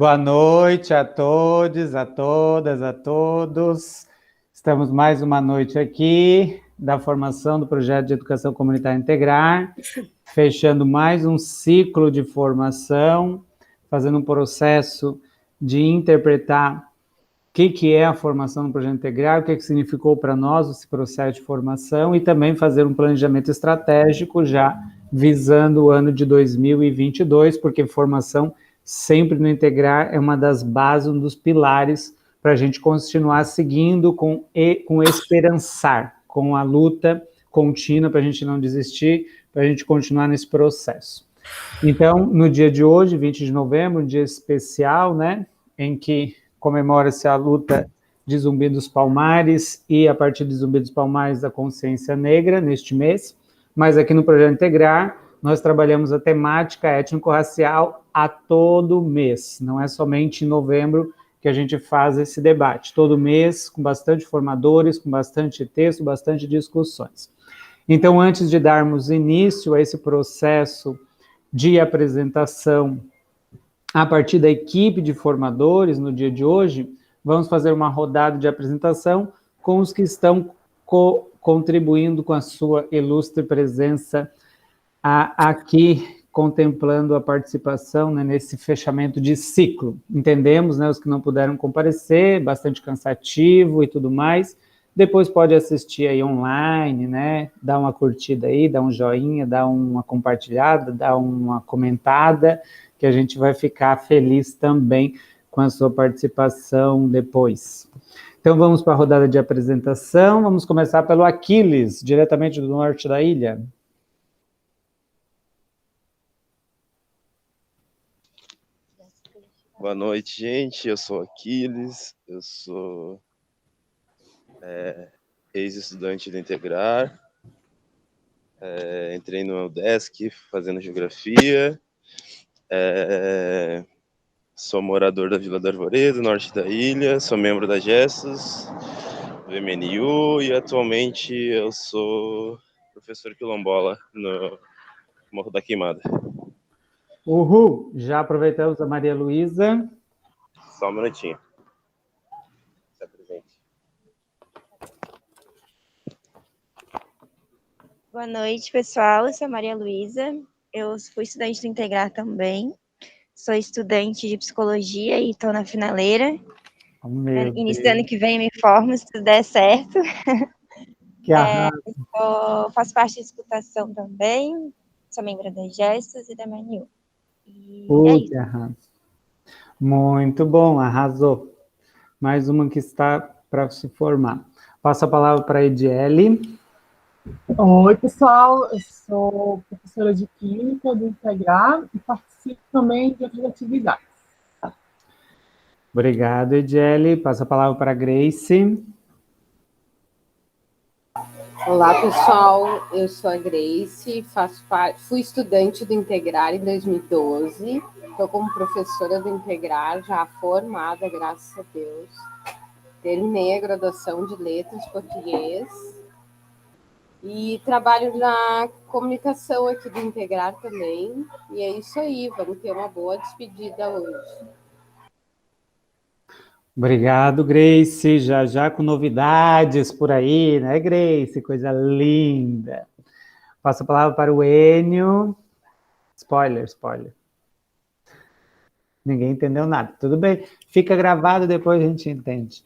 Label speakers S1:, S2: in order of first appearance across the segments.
S1: Boa noite a todos, a todas, a todos. Estamos mais uma noite aqui da formação do projeto de educação comunitária integrar, fechando mais um ciclo de formação, fazendo um processo de interpretar o que é a formação no projeto integrar, o que significou para nós esse processo de formação e também fazer um planejamento estratégico já visando o ano de 2022, porque formação sempre no integrar é uma das bases, um dos pilares para a gente continuar seguindo com esperançar, com a luta contínua para a gente não desistir, para a gente continuar nesse processo. Então, no dia de hoje, 20 de novembro, um dia especial, né, em que comemora-se a luta de Zumbi dos Palmares e, a partir de Zumbi dos Palmares, da consciência negra, neste mês, mas aqui no Projeto Integrar, nós trabalhamos a temática étnico-racial a todo mês, não é somente em novembro que a gente faz esse debate, todo mês, com bastante formadores, com bastante texto, bastante discussões. Então, antes de darmos início a esse processo de apresentação a partir da equipe de formadores no dia de hoje, vamos fazer uma rodada de apresentação com os que estão contribuindo com a sua ilustre presença aqui, contemplando a participação, né, nesse fechamento de ciclo. Entendemos, né, os que não puderam comparecer, bastante cansativo e tudo mais. Depois pode assistir aí online, né, dar uma curtida aí, dar um joinha, dar uma compartilhada, dar uma comentada, que a gente vai ficar feliz também com a sua participação depois. Então vamos para a rodada de apresentação, vamos começar pelo Aquiles, diretamente do norte da ilha.
S2: Boa noite, gente, eu sou Aquiles, eu sou ex-estudante do Integrar, entrei no UDESC fazendo geografia, sou morador da Vila do Arvoredo, norte da ilha, sou membro da GESUS, do MNU e atualmente eu sou professor quilombola no Morro da Queimada.
S1: Uhul! Já aproveitamos a Maria Luísa.
S2: Só um minutinho. Se apresente.
S3: Boa noite, pessoal. Eu sou a Maria Luísa. Eu fui estudante do Integrar também. Sou estudante de psicologia e estou na finaleira. Início do ano que vem me formo, se tudo der certo. Faço parte de escutação também. Sou membro da GESUS e da MNU.
S1: Que arraso. Muito bom, arrasou. Mais uma que está para se formar. Passo a palavra para a Ediele.
S4: Oi, pessoal, eu sou professora de Química do Integrar e participo também de outras atividades.
S1: Obrigado, Ediele. Passo a palavra para a Grace.
S5: Olá, pessoal, eu sou a Grace, fui estudante do Integrar em 2012, estou como professora do Integrar, já formada, graças a Deus. Terminei a graduação de Letras Português e trabalho na comunicação aqui do Integrar também. E é isso aí, vamos ter uma boa despedida hoje.
S1: Obrigado, Grace. Já com novidades por aí, né, Grace? Coisa linda. Passo a palavra para o Enio. Spoiler. Ninguém entendeu nada. Tudo bem. Fica gravado, depois a gente entende.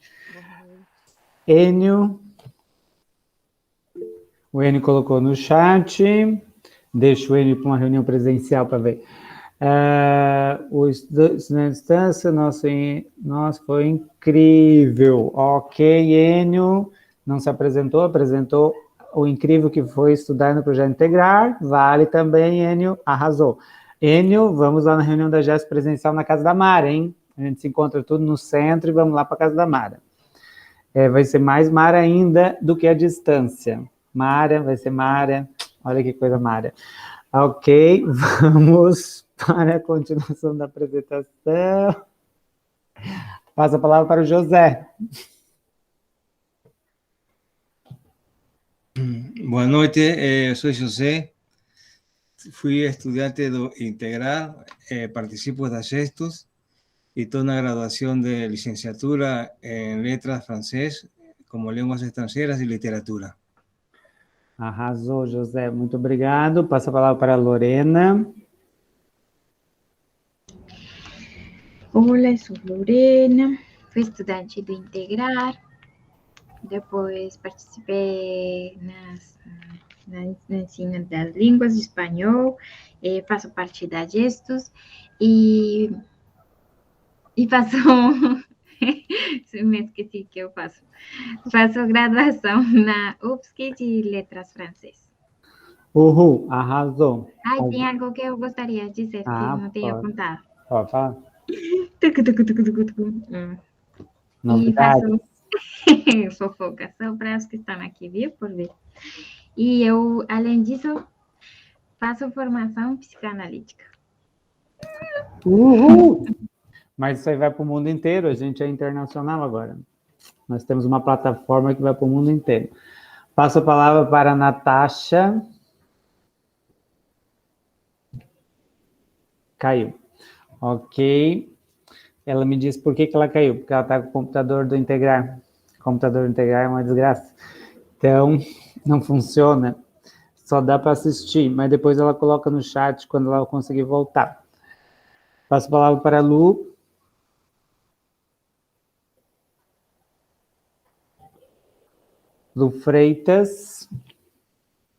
S1: Enio. O Enio colocou no chat. Deixa o Enio para uma reunião presencial para ver. O estudante à distância, nossa, foi incrível. Ok, Enio. Não se apresentou o incrível que foi estudar no Projeto Integrar. Vale também, Enio. Arrasou. Enio, vamos lá na reunião da GES presencial na Casa da Mara, hein? A gente se encontra tudo no centro e vamos lá para a Casa da Mara. Vai ser mais Mara ainda do que a distância. Mara, vai ser Mara. Olha que coisa Mara. Ok, vamos para a continuação da apresentação. Passo a palavra para o José.
S6: Boa noite, eu sou José, fui estudante do Integral, participo da GESUS y toda una graduación de licenciatura en letras francés como lenguas extranjeras y literatura.
S1: Arrasou, José. Muito obrigado. Passo a palavra para a Lorena.
S7: Hola, soy Lorena, fui estudante do Integrar, depois participei no ensino das línguas de espanhol, faço parte da Gestos e faço, me esqueci que eu faço, graduação na UFSC de Letras Francês.
S1: Uhul, arrasou.
S7: Ai, tem algo que eu gostaria de dizer que não tenho contado.
S1: Pode falar.
S7: E
S1: Novidade.
S7: faço fofoca, só para os que estão aqui, viu, por ver. E eu, além disso, faço formação psicanalítica.
S1: Uhul! Mas isso aí vai para o mundo inteiro, a gente é internacional agora. Nós temos uma plataforma que vai para o mundo inteiro. Passo a palavra para a Natasha. Caiu. Ok. Ela me disse por que ela caiu, porque ela está com o computador do Integrar. O computador do Integrar é uma desgraça. Então, não funciona. Só dá para assistir, mas depois ela coloca no chat quando ela conseguir voltar. Passo a palavra para a Lu. Lu Freitas.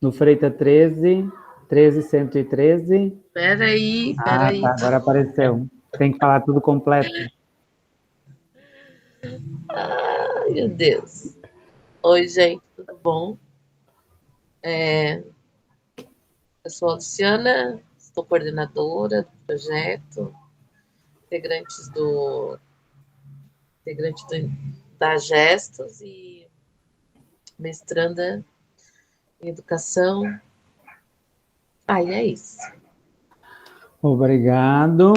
S1: Lu Freitas 13. 13113.
S8: Peraí.
S1: Tá, agora apareceu. Tem que falar tudo completo.
S8: Ai, meu Deus. Oi, gente, tudo bom? Eu sou a Luciana, sou coordenadora do projeto, integrante da Gestos e mestranda em educação. E é isso.
S1: Obrigado.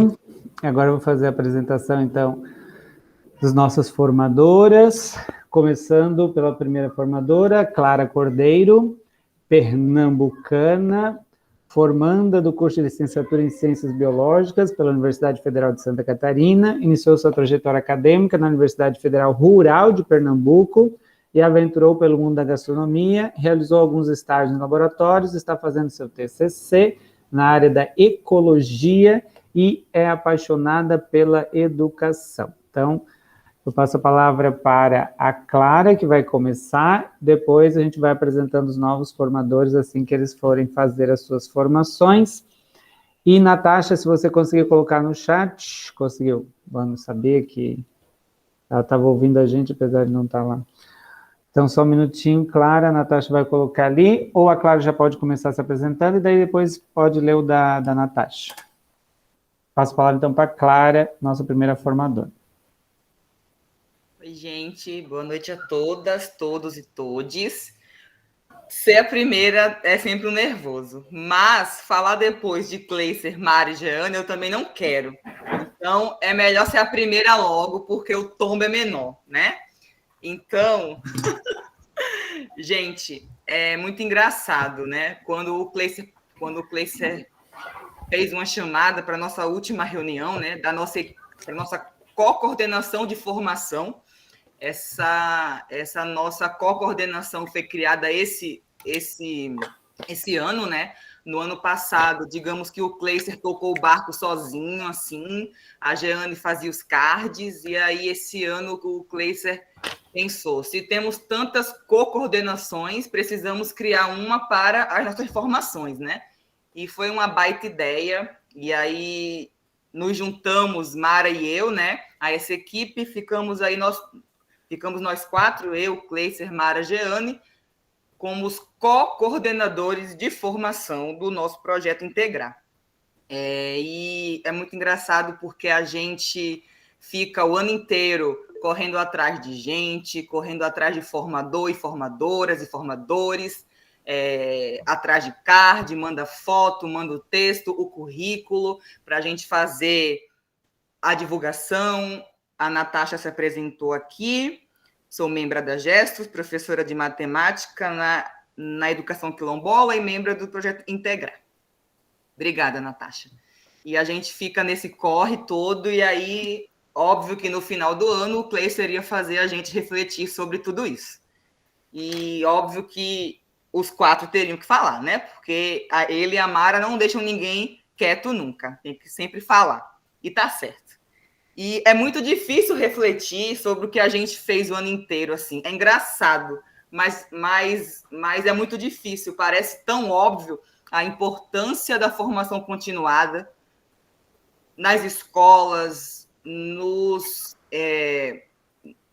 S1: Agora eu vou fazer a apresentação, então, das nossas formadoras, começando pela primeira formadora, Clara Cordeiro, pernambucana, formanda do curso de licenciatura em Ciências Biológicas pela Universidade Federal de Santa Catarina, iniciou sua trajetória acadêmica na Universidade Federal Rural de Pernambuco e aventurou pelo mundo da gastronomia, realizou alguns estágios em laboratórios, está fazendo seu TCC na área da ecologia e é apaixonada pela educação. Então, eu passo a palavra para a Clara, que vai começar, depois a gente vai apresentando os novos formadores assim que eles forem fazer as suas formações. E, Natasha, se você conseguir colocar no chat, conseguiu? Vamos saber que ela estava ouvindo a gente, apesar de não estar lá. Então, só um minutinho, Clara, a Natasha vai colocar ali, ou a Clara já pode começar se apresentando, e daí depois pode ler o da Natasha. Passo a palavra, então, para a Clara, nossa primeira formadora.
S9: Oi, gente, boa noite a todas, todos e todes. Ser a primeira é sempre um nervoso, mas falar depois de Cleiser, Mari e Jeane eu também não quero. Então, é melhor ser a primeira logo, porque o tombo é menor, né? Então, gente, é muito engraçado, né? Quando o Cleiser fez uma chamada para a nossa última reunião, né? Para a nossa co-coordenação de formação. Essa nossa co-coordenação foi criada esse ano, né? No ano passado, digamos que o Cleiser tocou o barco sozinho, assim, a Jeane fazia os cards, e aí esse ano o Cleiser pensou, se temos tantas co-coordenações, precisamos criar uma para as nossas formações, né? E foi uma baita ideia, e aí nos juntamos, Mara e eu, né? A essa equipe, ficamos nós quatro, eu, Cleiser, Mara, Jeane, como os co-coordenadores de formação do nosso projeto Integrar. E é muito engraçado porque a gente fica o ano inteiro correndo atrás de gente, correndo atrás de formador e formadoras e formadores, atrás de card, manda foto, manda o texto, o currículo, para a gente fazer a divulgação. A Natasha se apresentou aqui, sou membro da Gestos, professora de matemática na educação quilombola e membro do projeto Integrar. Obrigada, Natasha. E a gente fica nesse corre todo, e aí óbvio que no final do ano o Cleison iria fazer a gente refletir sobre tudo isso. E óbvio que os 4 teriam que falar, né? Porque ele e a Mara não deixam ninguém quieto nunca. Tem que sempre falar. E tá certo. E é muito difícil refletir sobre o que a gente fez o ano inteiro, assim. É engraçado, mas é muito difícil. Parece tão óbvio a importância da formação continuada nas escolas, no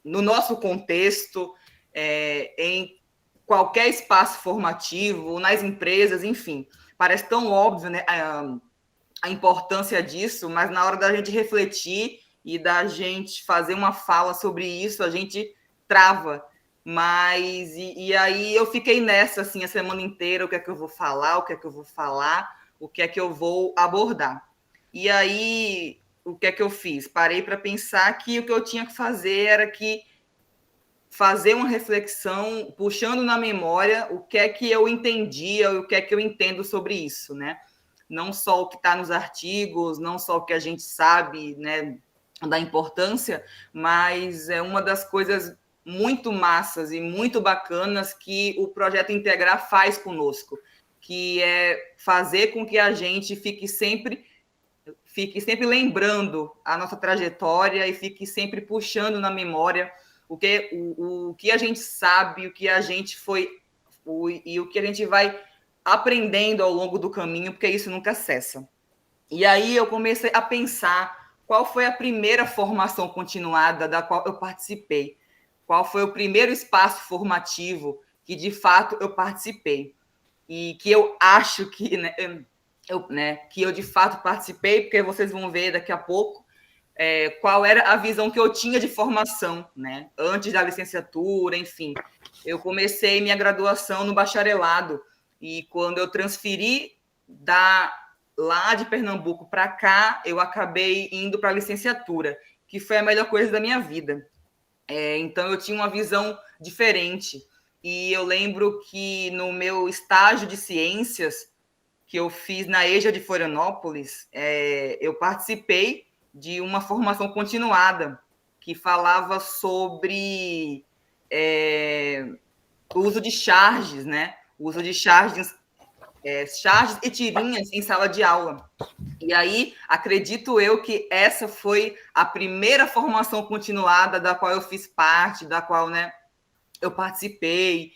S9: nosso contexto, em qualquer espaço formativo, nas empresas, enfim. Parece tão óbvio, né, a importância disso, mas na hora da gente refletir e da gente fazer uma fala sobre isso, a gente trava. Mas, e aí eu fiquei nessa, assim, a semana inteira, o que é que eu vou falar, o que é que eu vou falar, o que é que eu vou abordar. E aí, o que é que eu fiz? Parei para pensar que o que eu tinha que fazer era fazer uma reflexão, puxando na memória o que é que eu entendia, o que é que eu entendo sobre isso, né? Não só o que está nos artigos, não só o que a gente sabe, né, da importância, mas é uma das coisas muito massas e muito bacanas que o Projeto Integrar faz conosco, que é fazer com que a gente fique sempre lembrando a nossa trajetória e fique sempre puxando na memória o que a gente sabe, o que a gente foi e o que a gente vai aprendendo ao longo do caminho, porque isso nunca cessa. E aí eu comecei a pensar qual foi a primeira formação continuada da qual eu participei, qual foi o primeiro espaço formativo que, de fato, eu participei. E que eu acho que, que eu, de fato, participei, porque vocês vão ver daqui a pouco qual era a visão que eu tinha de formação, né? Antes da licenciatura, enfim. Eu comecei minha graduação no bacharelado, e quando eu transferi lá de Pernambuco para cá, eu acabei indo para a licenciatura, que foi a melhor coisa da minha vida. Então, eu tinha uma visão diferente. E eu lembro que no meu estágio de ciências, que eu fiz na EJA de Florianópolis, eu participei de uma formação continuada, que falava sobre o uso de charges, né? O uso de charges e tirinhas em sala de aula. E aí, acredito eu que essa foi a primeira formação continuada da qual eu fiz parte, da qual, né, eu participei,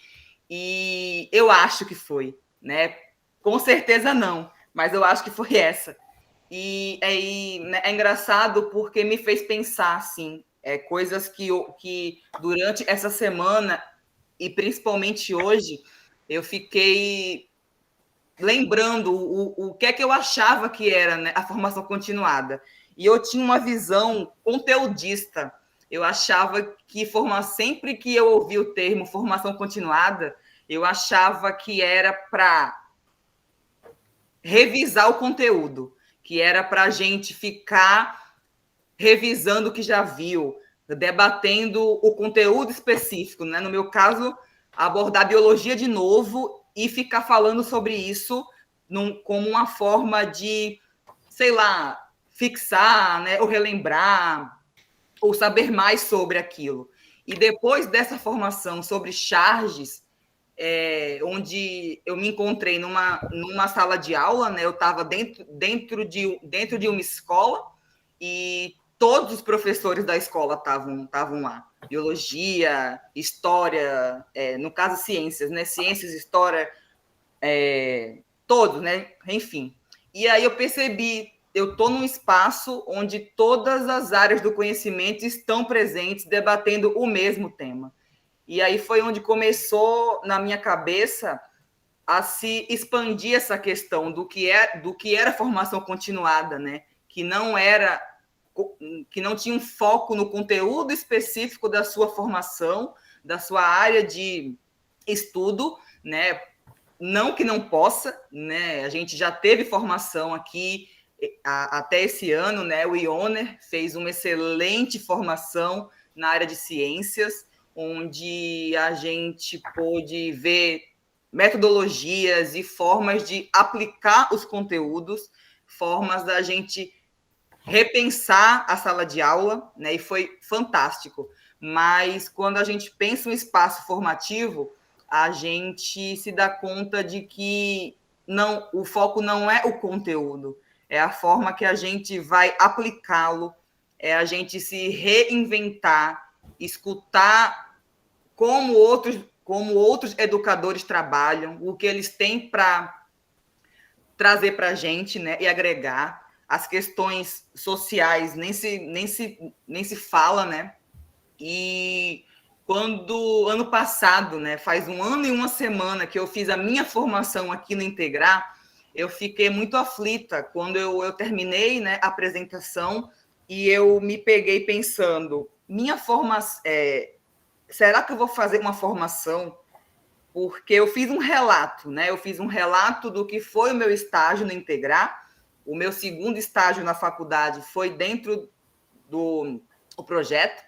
S9: e eu acho que foi, né? Com certeza não, mas eu acho que foi essa. E é engraçado porque me fez pensar, assim, coisas que durante essa semana, e principalmente hoje, eu fiquei lembrando o que é que eu achava que era, né, a formação continuada. E eu tinha uma visão conteudista. Eu achava que sempre que eu ouvia o termo formação continuada, eu achava que era para revisar o conteúdo, que era para a gente ficar revisando o que já viu, debatendo o conteúdo específico, né? No meu caso, abordar biologia de novo e ficar falando sobre isso como uma forma de, sei lá, fixar, né? Ou relembrar, ou saber mais sobre aquilo. E depois dessa formação sobre charges, onde eu me encontrei numa sala de aula, né? Eu estava dentro de uma escola e todos os professores da escola estavam lá. Biologia, história, no caso ciências, né? Ciências, história, todos, né? Enfim. E aí eu percebi, eu estou num espaço onde todas as áreas do conhecimento estão presentes, debatendo o mesmo tema. E aí foi onde começou, na minha cabeça, a se expandir essa questão do que era formação continuada, né? Que não tinha um foco no conteúdo específico da sua formação, da sua área de estudo, né? Não que não possa, né? A gente já teve formação aqui até esse ano, né? O Ioner fez uma excelente formação na área de ciências, onde a gente pôde ver metodologias e formas de aplicar os conteúdos, formas da gente repensar a sala de aula, né? E foi fantástico. Mas quando a gente pensa um espaço formativo, a gente se dá conta de que não, o foco não é o conteúdo, é a forma que a gente vai aplicá-lo, é a gente se reinventar, escutar como outros educadores trabalham, o que eles têm para trazer para a gente, né, e agregar. As questões sociais nem se fala, né? E quando ano passado, né, faz 1 ano e 1 semana que eu fiz a minha formação aqui no Integrar, eu fiquei muito aflita quando eu terminei, né, a apresentação e eu me peguei pensando, minha formação, será que eu vou fazer uma formação? Porque eu fiz um relato, né? Eu fiz um relato do que foi o meu estágio no Integrar. O meu segundo estágio na faculdade foi dentro do projeto.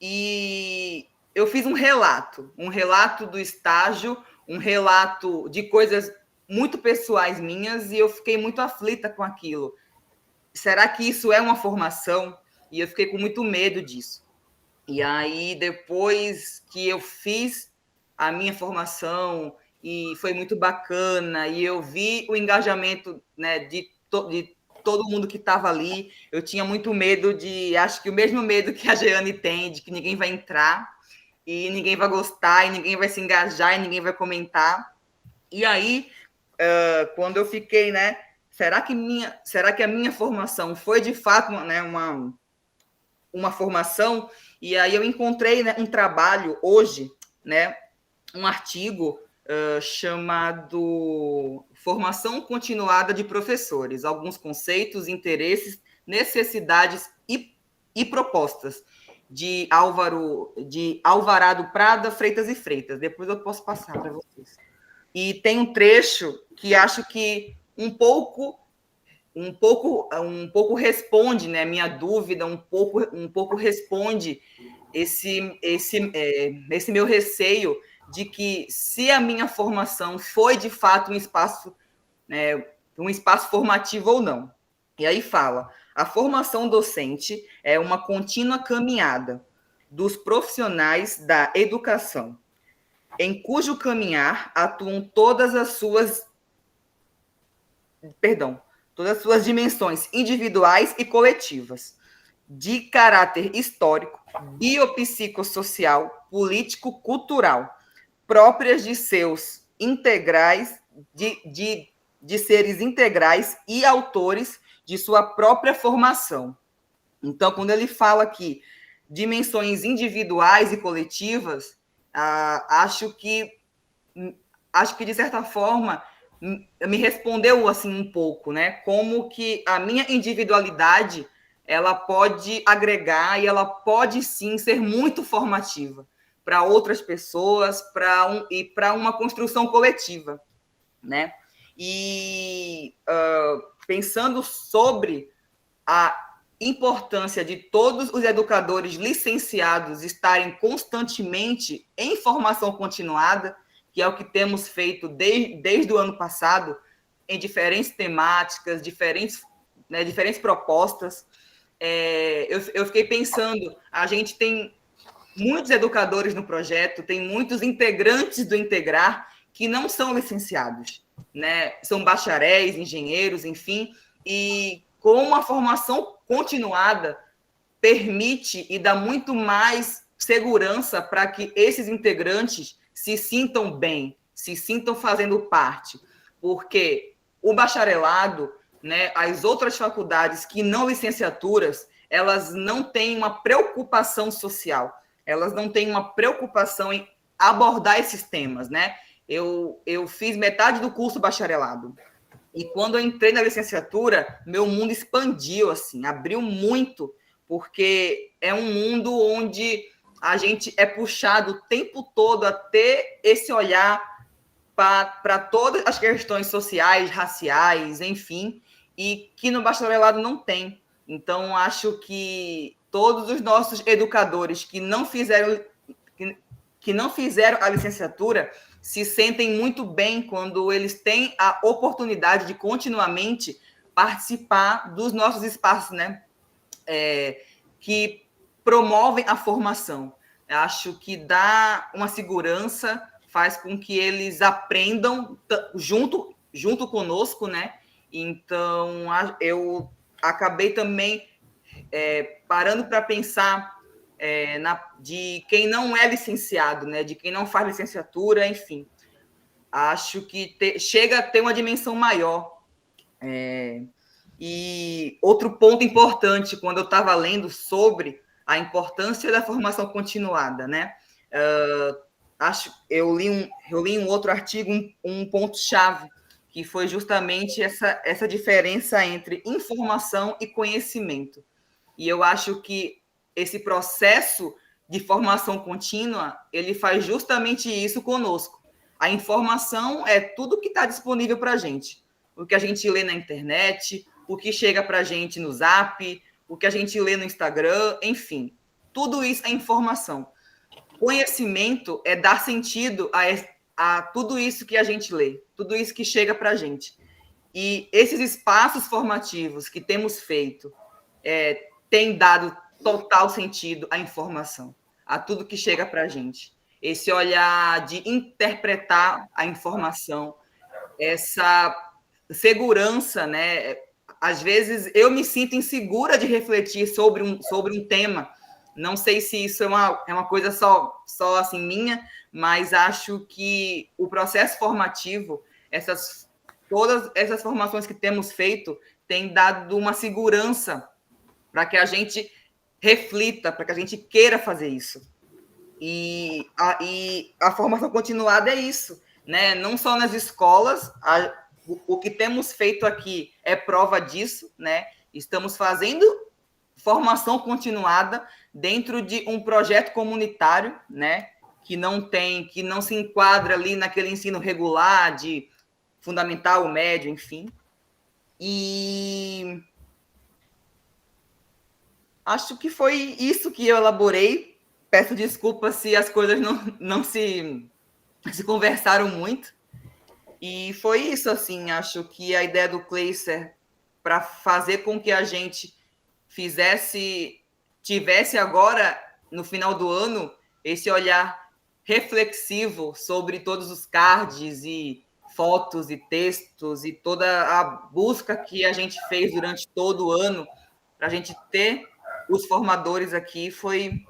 S9: E eu fiz um relato do estágio, um relato de coisas muito pessoais minhas, e eu fiquei muito aflita com aquilo. Será que isso é uma formação? E eu fiquei com muito medo disso. E aí, depois que eu fiz a minha formação, e foi muito bacana, e eu vi o engajamento, né, de todo mundo que estava ali, eu tinha muito medo acho que o mesmo medo que a Jeane tem, de que ninguém vai entrar, e ninguém vai gostar, e ninguém vai se engajar, e ninguém vai comentar. E aí, quando eu fiquei, né, será que a minha formação foi de fato, né, uma formação? E aí eu encontrei, né, um trabalho hoje, né, um artigo chamado Formação Continuada de Professores, alguns conceitos, interesses, necessidades e propostas, de Alvarado Prada, Freitas e Freitas. Depois eu posso passar para vocês. E tem um trecho que acho que um pouco responde, né, minha dúvida, um pouco responde esse meu receio de que, se a minha formação foi de fato um espaço formativo ou não. E aí fala: a formação docente é uma contínua caminhada dos profissionais da educação, em cujo caminhar atuam todas as suas dimensões individuais e coletivas, de caráter histórico, biopsicossocial, político-cultural, próprias de seus integrais, de seres integrais e autores de sua própria formação. Então, quando ele fala aqui dimensões individuais e coletivas, acho que de certa forma me respondeu assim um pouco, né? Como que a minha individualidade, ela pode agregar e ela pode sim ser muito formativa para outras pessoas, e para uma construção coletiva, né? E pensando sobre a importância de todos os educadores licenciados estarem constantemente em formação continuada, que é o que temos feito desde o ano passado, em diferentes temáticas, diferentes propostas. Eu fiquei pensando, a gente tem muitos educadores no projeto, tem muitos integrantes do Integrar que não são licenciados, né? São bacharéis, engenheiros, enfim, e com a formação continuada permite e dá muito mais segurança para que esses integrantes se sintam bem, se sintam fazendo parte, porque o bacharelado, né, as outras faculdades que não licenciaturas, elas não têm uma preocupação social, elas não têm uma preocupação em abordar esses temas, né? Eu fiz metade do curso bacharelado, e quando eu entrei na licenciatura, meu mundo expandiu, assim, abriu muito, porque é um mundo onde a gente é puxado o tempo todo a ter esse olhar para todas as questões sociais, raciais, enfim, e que no bacharelado não tem. Então, acho que todos os nossos educadores que não fizeram a licenciatura se sentem muito bem quando eles têm a oportunidade de continuamente participar dos nossos espaços, né, que promovem a formação. Eu acho que dá uma segurança, faz com que eles aprendam junto conosco, né? Então, eu acabei também parando para pensar de quem não é licenciado, né? De quem não faz licenciatura, enfim. Acho que chega a ter uma dimensão maior. E outro ponto importante, quando eu estava lendo sobre a importância da formação continuada, né? Eu li um outro artigo, um ponto-chave, que foi justamente essa diferença entre informação e conhecimento. E eu acho que esse processo de formação contínua, ele faz justamente isso conosco. A informação é tudo que está disponível para a gente. O que a gente lê na internet, o que chega para a gente no Zap, o que a gente lê no Instagram, enfim. Tudo isso é informação. Conhecimento é dar sentido a tudo isso que a gente lê, tudo isso que chega para a gente. E esses espaços formativos que temos feito têm dado total sentido à informação, a tudo que chega para a gente. Esse olhar de interpretar a informação, essa segurança, né? Às vezes eu me sinto insegura de refletir sobre um tema. Não sei se isso é uma coisa só assim minha, mas acho que o processo formativo, todas essas formações que temos feito, têm dado uma segurança para que a gente reflita, para que a gente queira fazer isso. E a formação continuada é isso, né? Não só nas escolas, o que temos feito aqui é prova disso, né? Estamos fazendo formação continuada dentro de um projeto comunitário, né? Que não se enquadra ali naquele ensino regular de fundamental, médio, enfim. E acho que foi isso que eu elaborei. Peço desculpas se as coisas não se conversaram muito. E foi isso, assim, acho que a ideia do Kleiser para fazer com que a gente tivesse agora, no final do ano, esse olhar reflexivo sobre todos os cards e fotos e textos e toda a busca que a gente fez durante todo o ano para a gente ter os formadores aqui foi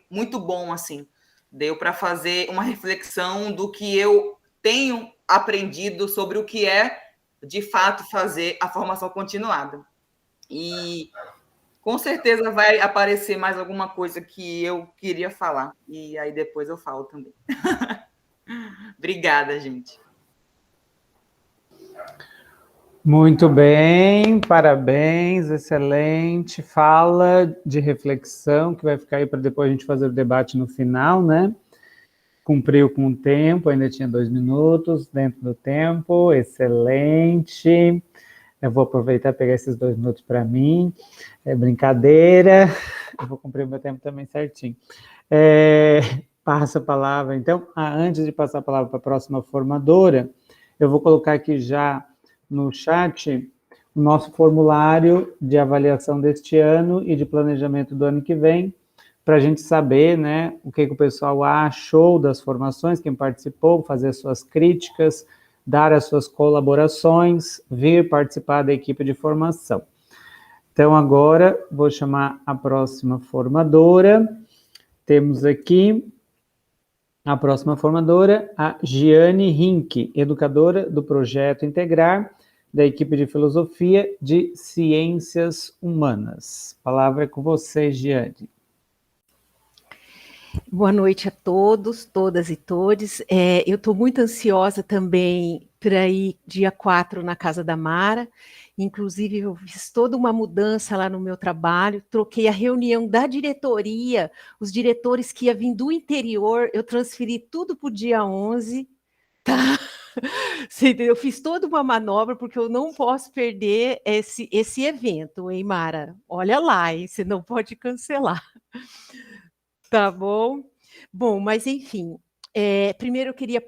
S9: muito bom, assim. Deu para fazer uma reflexão do que eu tenho aprendido sobre o que é, de fato, fazer a formação continuada. E com certeza vai aparecer mais alguma coisa que eu queria falar. E aí depois eu falo também. Obrigada, gente.
S1: Muito bem, parabéns, excelente. Fala de reflexão, que vai ficar aí para depois a gente fazer o debate no final, né? Cumpriu com o tempo, ainda tinha 2 minutos dentro do tempo, excelente. Eu vou aproveitar e pegar esses 2 minutos para mim. É brincadeira, eu vou cumprir o meu tempo também certinho. Passa a palavra, então. Antes de passar a palavra para a próxima formadora, eu vou colocar aqui já no chat o nosso formulário de avaliação deste ano e de planejamento do ano que vem, para a gente saber, né, o que o pessoal achou das formações, quem participou, fazer as suas críticas, dar as suas colaborações, vir participar da equipe de formação. Então, agora, vou chamar a próxima formadora. Temos aqui a próxima formadora, a Giane Rink, educadora do Projeto Integrar, da equipe de Filosofia de Ciências Humanas. A palavra é com você, Giane.
S10: Boa noite a todos, todas e todes. Eu estou muito ansiosa também para ir dia 4 na casa da Mara. Inclusive, eu fiz toda uma mudança lá no meu trabalho, troquei a reunião da diretoria, os diretores que iam vir do interior, eu transferi tudo para o dia 11, tá? Eu fiz toda uma manobra, porque eu não posso perder esse evento, hein, Mara? Olha lá, hein? Você não pode cancelar. Tá bom? Bom, mas enfim, primeiro eu queria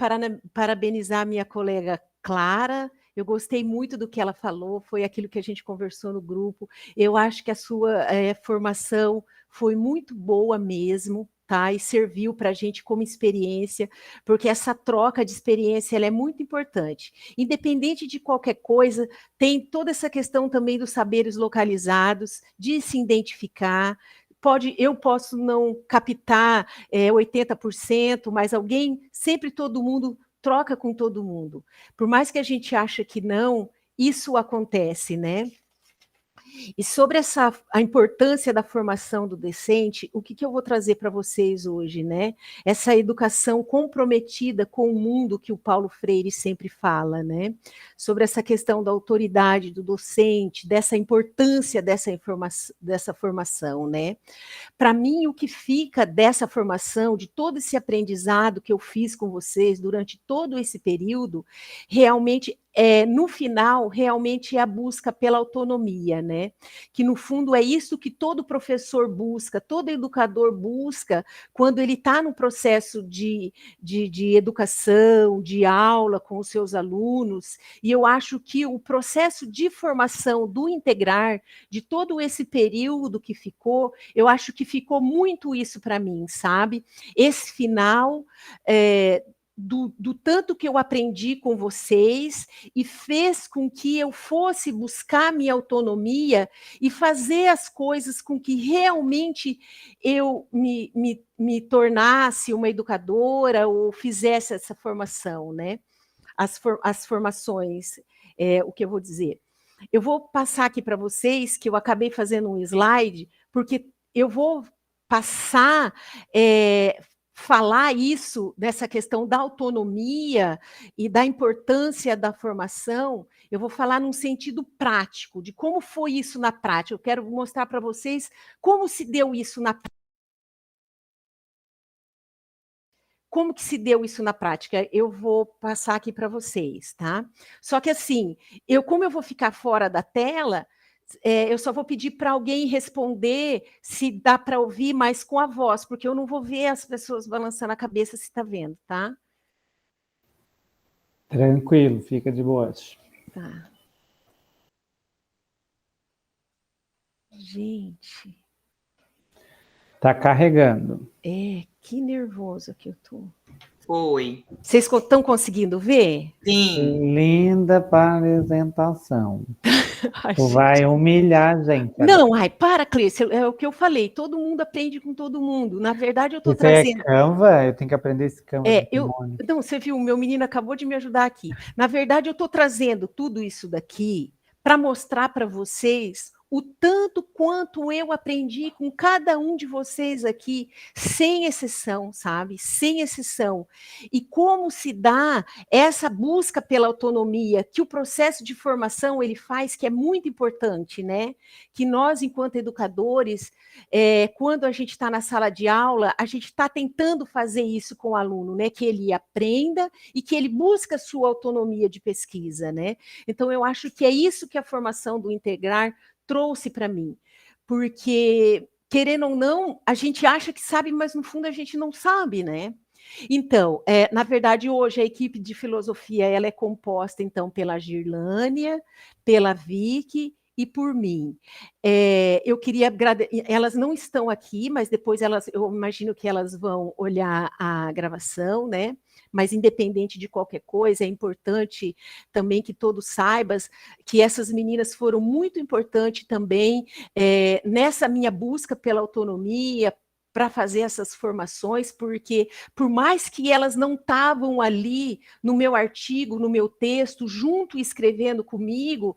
S10: parabenizar a minha colega Clara. Eu gostei muito do que ela falou, foi aquilo que a gente conversou no grupo. Eu acho que a sua formação foi muito boa mesmo, tá? E serviu para a gente como experiência, porque essa troca de experiência ela é muito importante. Independente de qualquer coisa, tem toda essa questão também dos saberes localizados, de se identificar. Eu posso não captar 80%, mas alguém, sempre todo mundo troca com todo mundo. Por mais que a gente ache que não, isso acontece, né? E sobre a importância da formação do docente, o que eu vou trazer para vocês hoje, né? Essa educação comprometida com o mundo que o Paulo Freire sempre fala, né? Sobre essa questão da autoridade do docente, dessa importância dessa formação, né? Para mim, o que fica dessa formação, de todo esse aprendizado que eu fiz com vocês durante todo esse período, realmente no final, realmente é a busca pela autonomia, né? Que no fundo é isso que todo professor busca, todo educador busca quando ele está no processo de educação, de aula com os seus alunos, e eu acho que o processo de formação do Integrar, de todo esse período que ficou, eu acho que ficou muito isso para mim, sabe? Esse final do tanto que eu aprendi com vocês e fez com que eu fosse buscar minha autonomia e fazer as coisas com que realmente eu me tornasse uma educadora ou fizesse essa formação, né? As formações, o que eu vou dizer. Eu vou passar aqui para vocês, que eu acabei fazendo um slide, porque eu vou passar... falar isso, dessa questão da autonomia e da importância da formação, eu vou falar num sentido prático, de como foi isso na prática. Eu quero mostrar para vocês como se deu isso na prática. Como que se deu isso na prática? Eu vou passar aqui para vocês, tá? Só que assim, como eu vou ficar fora da tela, eu só vou pedir para alguém responder se dá para ouvir, mas com a voz, porque eu não vou ver as pessoas balançando a cabeça se está vendo, tá?
S1: Tranquilo, fica de boas.
S10: Tá. Gente.
S1: Tá carregando.
S10: Que nervoso que eu tô.
S9: Foi.
S10: Vocês estão conseguindo ver?
S9: Sim.
S1: Linda apresentação. Tu vai humilhar a gente.
S10: Não, para, Cleice, é o que eu falei, todo mundo aprende com todo mundo. Na verdade, eu estou trazendo...
S1: É Canva? Eu tenho que aprender esse Canva.
S10: Não, você viu, o meu menino acabou de me ajudar aqui. Na verdade, eu estou trazendo tudo isso daqui para mostrar para vocês o tanto quanto eu aprendi com cada um de vocês aqui, sem exceção, sabe? Sem exceção. E como se dá essa busca pela autonomia, que o processo de formação ele faz, que é muito importante, né? Que nós, enquanto educadores, quando a gente está na sala de aula, a gente está tentando fazer isso com o aluno, né? Que ele aprenda e que ele busque a sua autonomia de pesquisa, né? Então, eu acho que é isso que a formação do Integrar trouxe para mim, porque, querendo ou não, a gente acha que sabe, mas no fundo a gente não sabe, né? Então, na verdade, hoje a equipe de filosofia ela é composta, então, pela Girlânia, pela Vicky e por mim. Eu queria agradecer, elas não estão aqui, mas depois eu imagino que elas vão olhar a gravação, né? Mas independente de qualquer coisa, é importante também que todos saibam que essas meninas foram muito importantes também nessa minha busca pela autonomia, para fazer essas formações, porque por mais que elas não estavam ali no meu artigo, no meu texto, junto escrevendo comigo,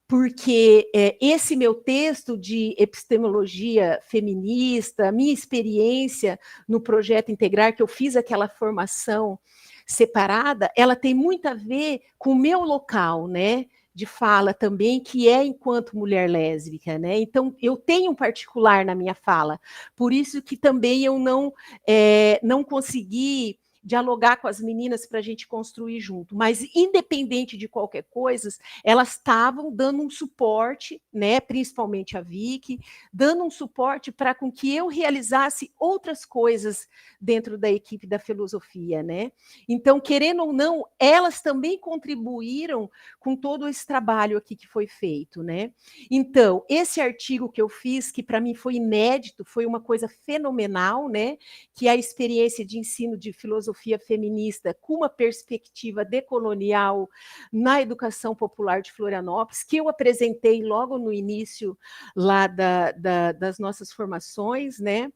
S10: porque esse meu texto de epistemologia feminista, minha experiência no projeto Integrar, que eu fiz aquela formação separada, ela tem muito a ver com o meu local, né, de fala também, que é enquanto mulher lésbica, né? Então, eu tenho um particular na minha fala, por isso que também eu não consegui dialogar com as meninas para a gente construir junto, mas independente de qualquer coisa, elas estavam dando um suporte, né, principalmente a Vicky, dando um suporte para com que eu realizasse outras coisas dentro da equipe da filosofia, né? Então, querendo ou não, elas também contribuíram com todo esse trabalho aqui que foi feito, né? Então, esse artigo que eu fiz, que para mim foi inédito, foi uma coisa fenomenal, né? Que é a experiência de ensino de filosofia feminista com uma perspectiva decolonial na educação popular de Florianópolis, que eu apresentei logo no início lá das nossas formações, né?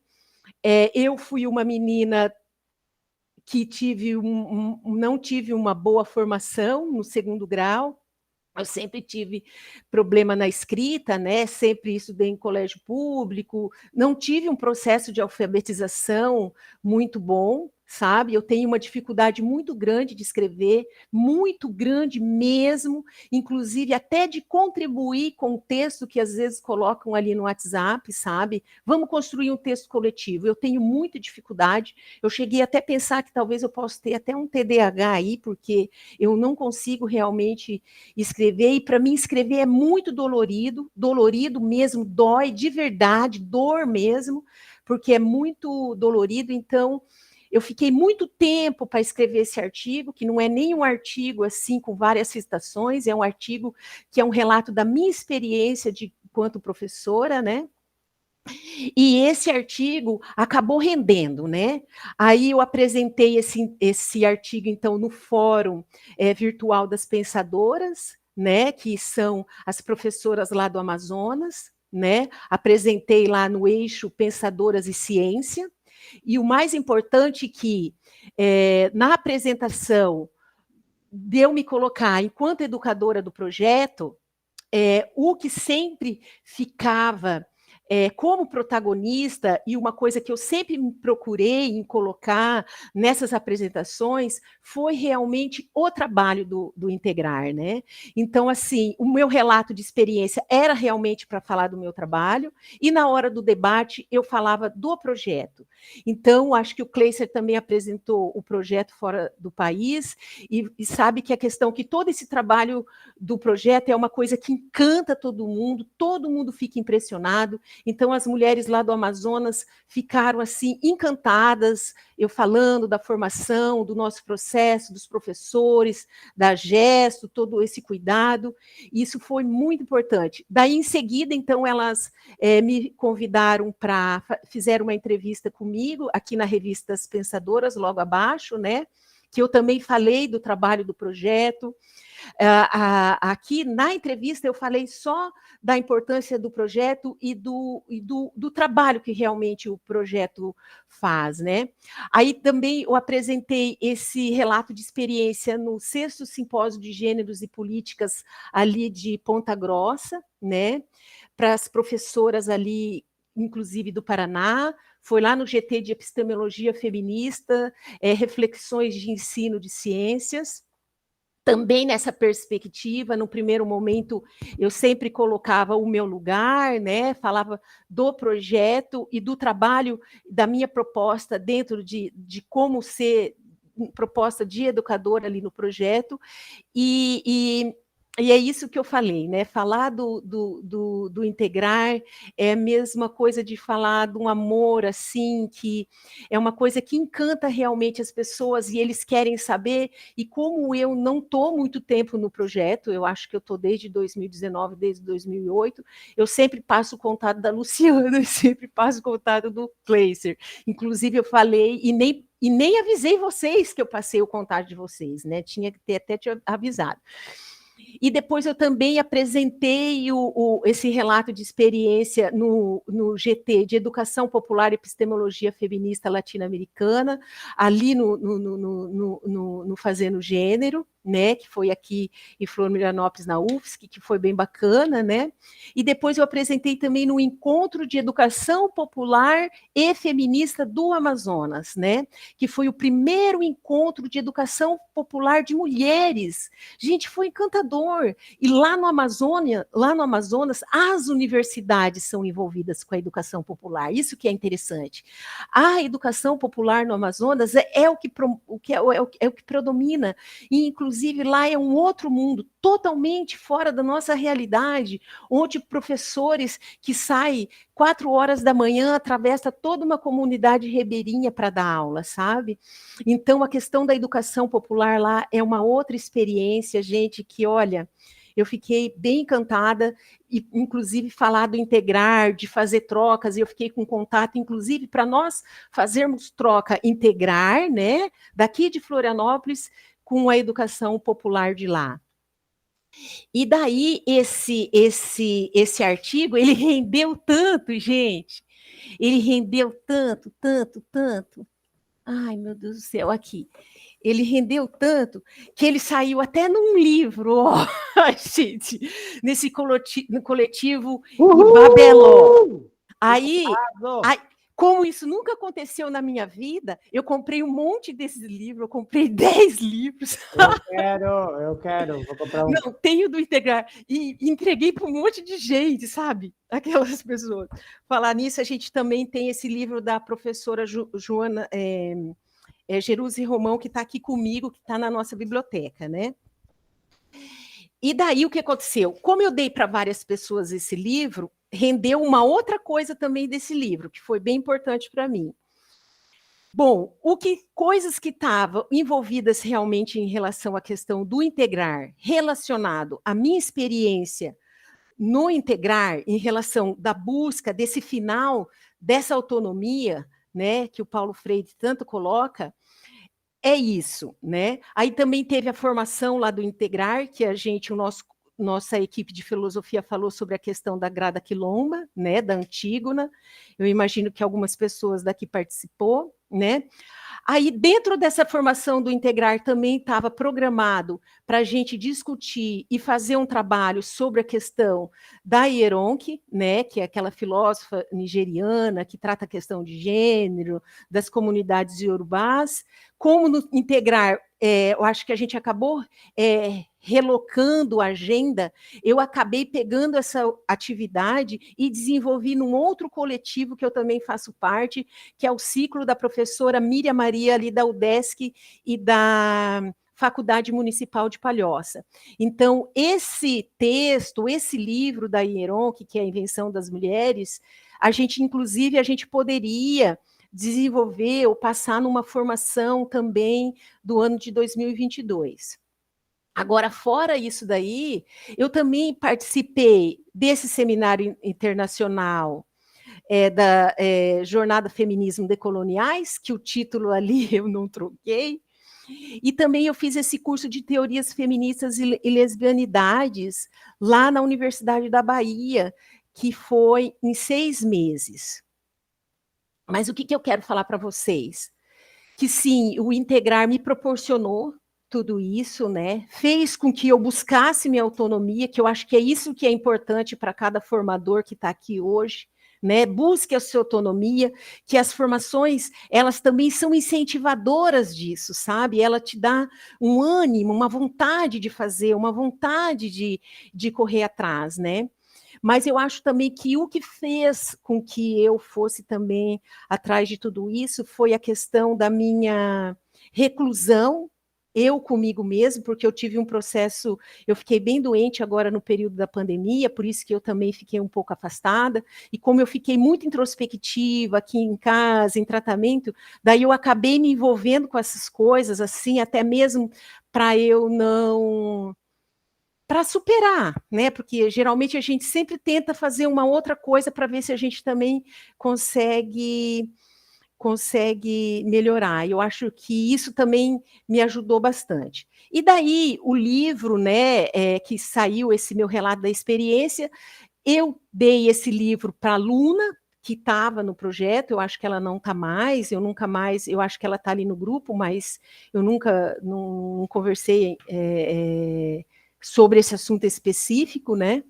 S10: Eu fui uma menina que não tive uma boa formação no segundo grau. Eu sempre tive problema na escrita, né? Sempre estudei em colégio público, não tive um processo de alfabetização muito bom, sabe? Eu tenho uma dificuldade muito grande de escrever, muito grande mesmo, inclusive até de contribuir com o texto que às vezes colocam ali no WhatsApp, sabe? Vamos construir um texto coletivo. Eu tenho muita dificuldade. Eu cheguei até a pensar que talvez eu possa ter até um TDAH aí, porque eu não consigo realmente escrever, e para mim escrever é muito dolorido mesmo, dói de verdade, dor mesmo, porque é muito dolorido. Então, eu fiquei muito tempo para escrever esse artigo, que não é nem um artigo assim com várias citações, é um artigo que é um relato da minha experiência enquanto professora, né? E esse artigo acabou rendendo, né? Aí eu apresentei esse artigo, então, no Fórum Virtual das Pensadoras, né? Que são as professoras lá do Amazonas, né? Apresentei lá no eixo Pensadoras e Ciência. E o mais importante que, na apresentação, de eu me colocar enquanto educadora do projeto, o que sempre ficava como protagonista, e uma coisa que eu sempre me procurei em colocar nessas apresentações, foi realmente o trabalho do Integrar, né? Então, assim, o meu relato de experiência era realmente para falar do meu trabalho, e na hora do debate eu falava do projeto. Então, acho que o Kleiser também apresentou o projeto fora do país, e sabe que a questão que todo esse trabalho do projeto é uma coisa que encanta todo mundo fica impressionado. Então, as mulheres lá do Amazonas ficaram, assim, encantadas, eu falando da formação, do nosso processo, dos professores, da Gesto, todo esse cuidado, isso foi muito importante. Daí, em seguida, então, elas me convidaram fizeram uma entrevista comigo, aqui na revista As Pensadoras, logo abaixo, né? Que eu também falei do trabalho do projeto. Aqui na entrevista eu falei só da importância do projeto e do trabalho que realmente o projeto faz, né? Aí também eu apresentei esse relato de experiência no 6º Simpósio de Gêneros e Políticas ali de Ponta Grossa, né? Para as professoras ali, inclusive do Paraná, foi lá no GT de Epistemologia Feminista, Reflexões de Ensino de Ciências. Também nessa perspectiva, no primeiro momento, eu sempre colocava o meu lugar, né? Falava do projeto e do trabalho, da minha proposta dentro de como ser proposta de educadora ali no projeto, e é isso que eu falei, né? Falar do Integrar é a mesma coisa de falar de um amor, assim, que é uma coisa que encanta realmente as pessoas e eles querem saber. E como eu não estou muito tempo no projeto, eu acho que eu estou desde 2019, desde 2008, eu sempre passo o contato da Luciana, eu sempre passo o contato do Kleiser. Inclusive, eu falei, e nem avisei vocês que eu passei o contato de vocês, né? Tinha que ter até te avisado. E depois eu também apresentei esse relato de experiência no GT de Educação Popular e Epistemologia Feminista Latino-Americana, ali no Fazendo Gênero, né, que foi aqui em Florianópolis, na UFSC, que foi bem bacana, né? E depois eu apresentei também no Encontro de Educação Popular e Feminista do Amazonas, né? Que foi o primeiro encontro de educação popular de mulheres. Gente, foi encantador. E lá no Amazonas, as universidades são envolvidas com a educação popular. Isso que é interessante. A educação popular no Amazonas é o que predomina. E, inclusive, lá é um outro mundo, totalmente fora da nossa realidade, onde professores que saem 4 horas da manhã, atravessa toda uma comunidade ribeirinha para dar aula, sabe? Então, a questão da educação popular lá é uma outra experiência, gente, que, olha, eu fiquei bem encantada, e inclusive falar do integrar, de fazer trocas, e eu fiquei com contato, inclusive, para nós fazermos troca integrar, né, daqui de Florianópolis, com a educação popular de lá. E daí, esse artigo, ele rendeu tanto, gente, ele rendeu tanto, ai, meu Deus do céu, aqui, ele rendeu tanto, que ele saiu até num livro, ó, gente, nesse coletivo Ibabeló. Aí, como isso nunca aconteceu na minha vida, eu comprei um monte desses livros, eu comprei 10 livros.
S1: Eu quero, vou comprar um.
S10: Não, tenho do integrar. E entreguei para um monte de gente, sabe? Aquelas pessoas. Falar nisso, a gente também tem esse livro da professora Joana Jerusi Romão, que está aqui comigo, que está na nossa biblioteca, né? E daí o que aconteceu? Como eu dei para várias pessoas esse livro, rendeu uma outra coisa também desse livro, que foi bem importante para mim. Bom, coisas que estavam envolvidas realmente em relação à questão do integrar, relacionado à minha experiência no integrar, em relação da busca desse final, dessa autonomia, né, que o Paulo Freire tanto coloca, é isso, né? Aí também teve a formação lá do integrar, que nossa equipe de filosofia falou sobre a questão da Grada Quilomba, né, da Antígona. Eu imagino que algumas pessoas daqui participou, né? Aí, dentro dessa formação do integrar, também estava programado para a gente discutir e fazer um trabalho sobre a questão da Yeronke, né, que é aquela filósofa nigeriana que trata a questão de gênero, das comunidades iorubás. Como no integrar, eu acho que a gente acabou relocando a agenda, eu acabei pegando essa atividade e desenvolvi num outro coletivo que eu também faço parte, que é o ciclo da professora Miriam Maria, ali da UDESC e da Faculdade Municipal de Palhoça. Então, esse texto, esse livro da Yeronke, que é a Invenção das Mulheres, inclusive, a gente poderia desenvolver ou passar numa formação também do ano de 2022. Agora, fora isso daí, eu também participei desse seminário internacional da Jornada Feminismo Decoloniais, que o título ali eu não troquei, e também eu fiz esse curso de teorias feministas e lesbianidades lá na Universidade da Bahia, que foi em 6 meses. Mas o que eu quero falar para vocês? Que sim, o integrar me proporcionou tudo isso, né? Fez com que eu buscasse minha autonomia, que eu acho que é isso que é importante para cada formador que está aqui hoje, né? Busque a sua autonomia, que as formações, elas também são incentivadoras disso, sabe? Ela te dá um ânimo, uma vontade de fazer, uma vontade de correr atrás, né? Mas eu acho também que o que fez com que eu fosse também atrás de tudo isso foi a questão da minha reclusão, eu comigo mesmo, porque eu tive um processo, eu fiquei bem doente agora no período da pandemia, por isso que eu também fiquei um pouco afastada, e como eu fiquei muito introspectiva aqui em casa, em tratamento, daí eu acabei me envolvendo com essas coisas, assim, até mesmo para eu não... para superar, né? Porque geralmente a gente sempre tenta fazer uma outra coisa para ver se a gente também consegue melhorar. Eu acho que isso também me ajudou bastante. E daí, o livro, né, que saiu, esse meu relato da experiência, eu dei esse livro para a aluna, que estava no projeto, eu acho que ela não está mais, eu acho que ela está ali no grupo, mas eu nunca não conversei sobre esse assunto específico, né?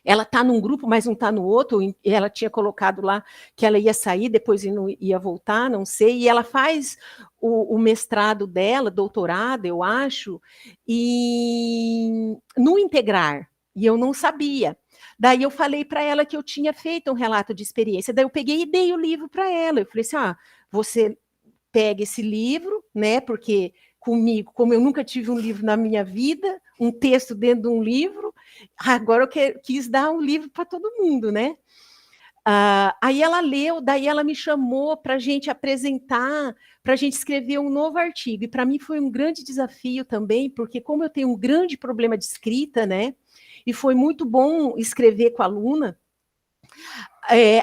S10: Ela está num grupo, mas não está no outro, e ela tinha colocado lá que ela ia sair, depois não ia voltar, não sei, e ela faz o mestrado dela, doutorado, eu acho, no Integrar, e eu não sabia. Daí eu falei para ela que eu tinha feito um relato de experiência, daí eu peguei e dei o livro para ela, eu falei assim, você pega esse livro, né, porque comigo, como eu nunca tive um livro na minha vida, um texto dentro de um livro, agora eu quis dar um livro para todo mundo, né? Aí ela leu, daí ela me chamou para a gente apresentar, para a gente escrever um novo artigo, e para mim foi um grande desafio também, porque como eu tenho um grande problema de escrita, né, e foi muito bom escrever com a aluna,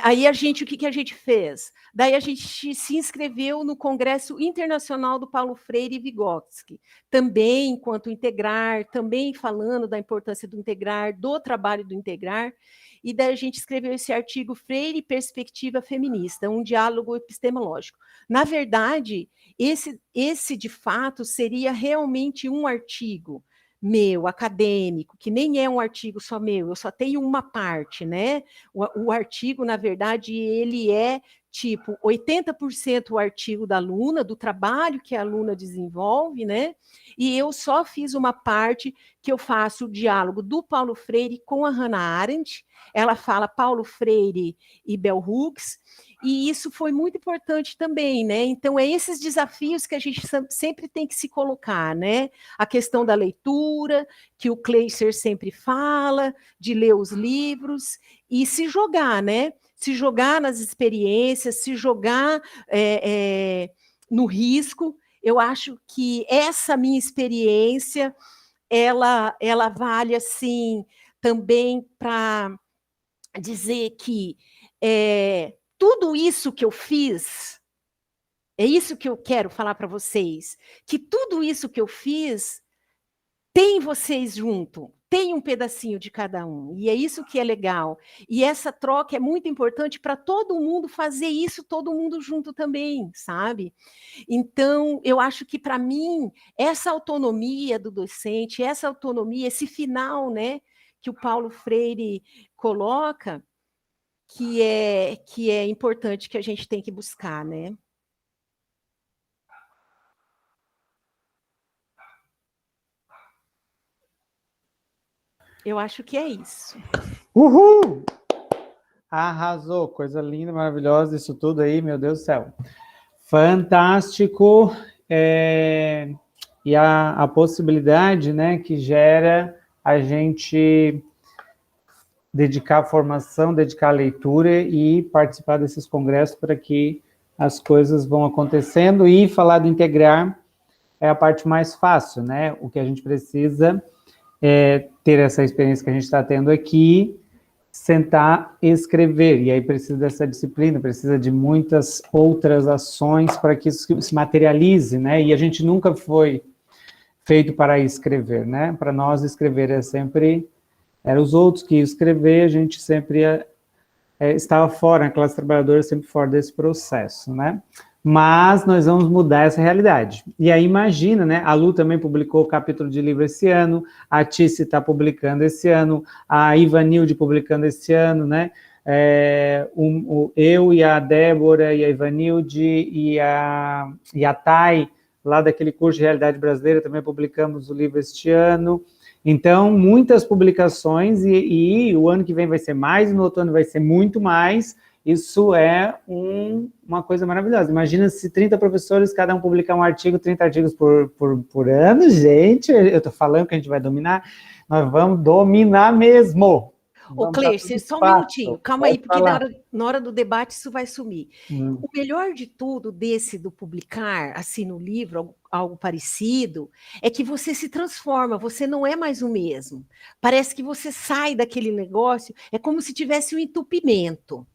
S10: aí o que a gente fez? Daí a gente se inscreveu no Congresso Internacional do Paulo Freire e Vygotsky, também enquanto Integrar, também falando da importância do Integrar, do trabalho do Integrar, e daí a gente escreveu esse artigo Freire e Perspectiva Feminista, um diálogo epistemológico. Na verdade, esse de fato seria realmente um artigo meu, acadêmico, que nem é um artigo só meu, eu só tenho uma parte, né? O artigo, na verdade, ele é tipo 80% o artigo da aluna, do trabalho que a aluna desenvolve, né? E eu só fiz uma parte que eu faço o diálogo do Paulo Freire com a Hannah Arendt, ela fala Paulo Freire e Bell Hooks, e isso foi muito importante também, né? Então, é esses desafios que a gente sempre tem que se colocar, né? A questão da leitura, que o Kleiser sempre fala, de ler os livros e se jogar, né? Se jogar nas experiências, se jogar no risco. Eu acho que essa minha experiência, ela vale, assim, também para dizer que tudo isso que eu fiz, é isso que eu quero falar para vocês, que tudo isso que eu fiz tem vocês junto, tem um pedacinho de cada um, e é isso que é legal. E essa troca é muito importante para todo mundo fazer isso, todo mundo junto também, sabe? Então, eu acho que, para mim, essa autonomia do docente, essa autonomia, esse final, né, que o Paulo Freire coloca, que é importante, que a gente tem que buscar, né? Eu acho que é isso.
S1: Uhul! Arrasou, coisa linda, maravilhosa, isso tudo aí, meu Deus do céu. Fantástico, e a possibilidade, né, que gera a gente dedicar a formação, dedicar a leitura e participar desses congressos para que as coisas vão acontecendo, e falar do Integrar é a parte mais fácil, né? O que a gente precisa é ter essa experiência que a gente está tendo aqui, sentar e escrever, e aí precisa dessa disciplina, precisa de muitas outras ações para que isso se materialize, né? E a gente nunca foi feito para escrever, né? Para nós, escrever eram os outros que iam escrever, a gente sempre estava fora, a classe trabalhadora sempre fora desse processo, né? Mas nós vamos mudar essa realidade. E aí imagina, né? A Lu também publicou o capítulo de livro esse ano, a Tice está publicando esse ano, a Ivanilde publicando esse ano, né? Eu e a Débora e a Ivanilde e a Thay, lá daquele curso de Realidade Brasileira, também publicamos o livro este ano. Então, muitas publicações, e o ano que vem vai ser mais, no outro ano vai ser muito mais. Isso é uma coisa maravilhosa. Imagina se 30 professores, cada um publicar um artigo, 30 artigos por ano, gente, eu estou falando que a gente vai dominar, nós vamos dominar mesmo.
S10: Ô, Cleice, só um minutinho, calma aí, porque na hora do debate isso vai sumir. O melhor de tudo do publicar, assim, no livro, algo parecido, é que você se transforma, você não é mais o mesmo. Parece que você sai daquele negócio, é como se tivesse um entupimento,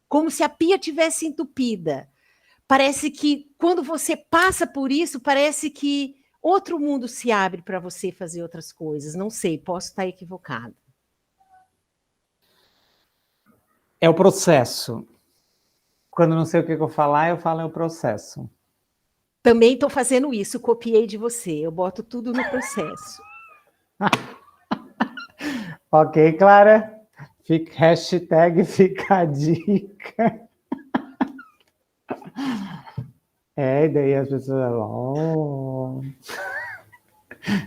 S10: como se a pia tivesse entupida. Parece que quando você passa por isso, parece que outro mundo se abre para você fazer outras coisas. Não sei, posso estar equivocada.
S1: É o processo. Quando não sei o que eu falar, eu falo é o processo.
S10: Também estou fazendo isso, copiei de você. Eu boto tudo no processo.
S1: Ok, Clara? Hashtag fica a dica. E daí as pessoas falam,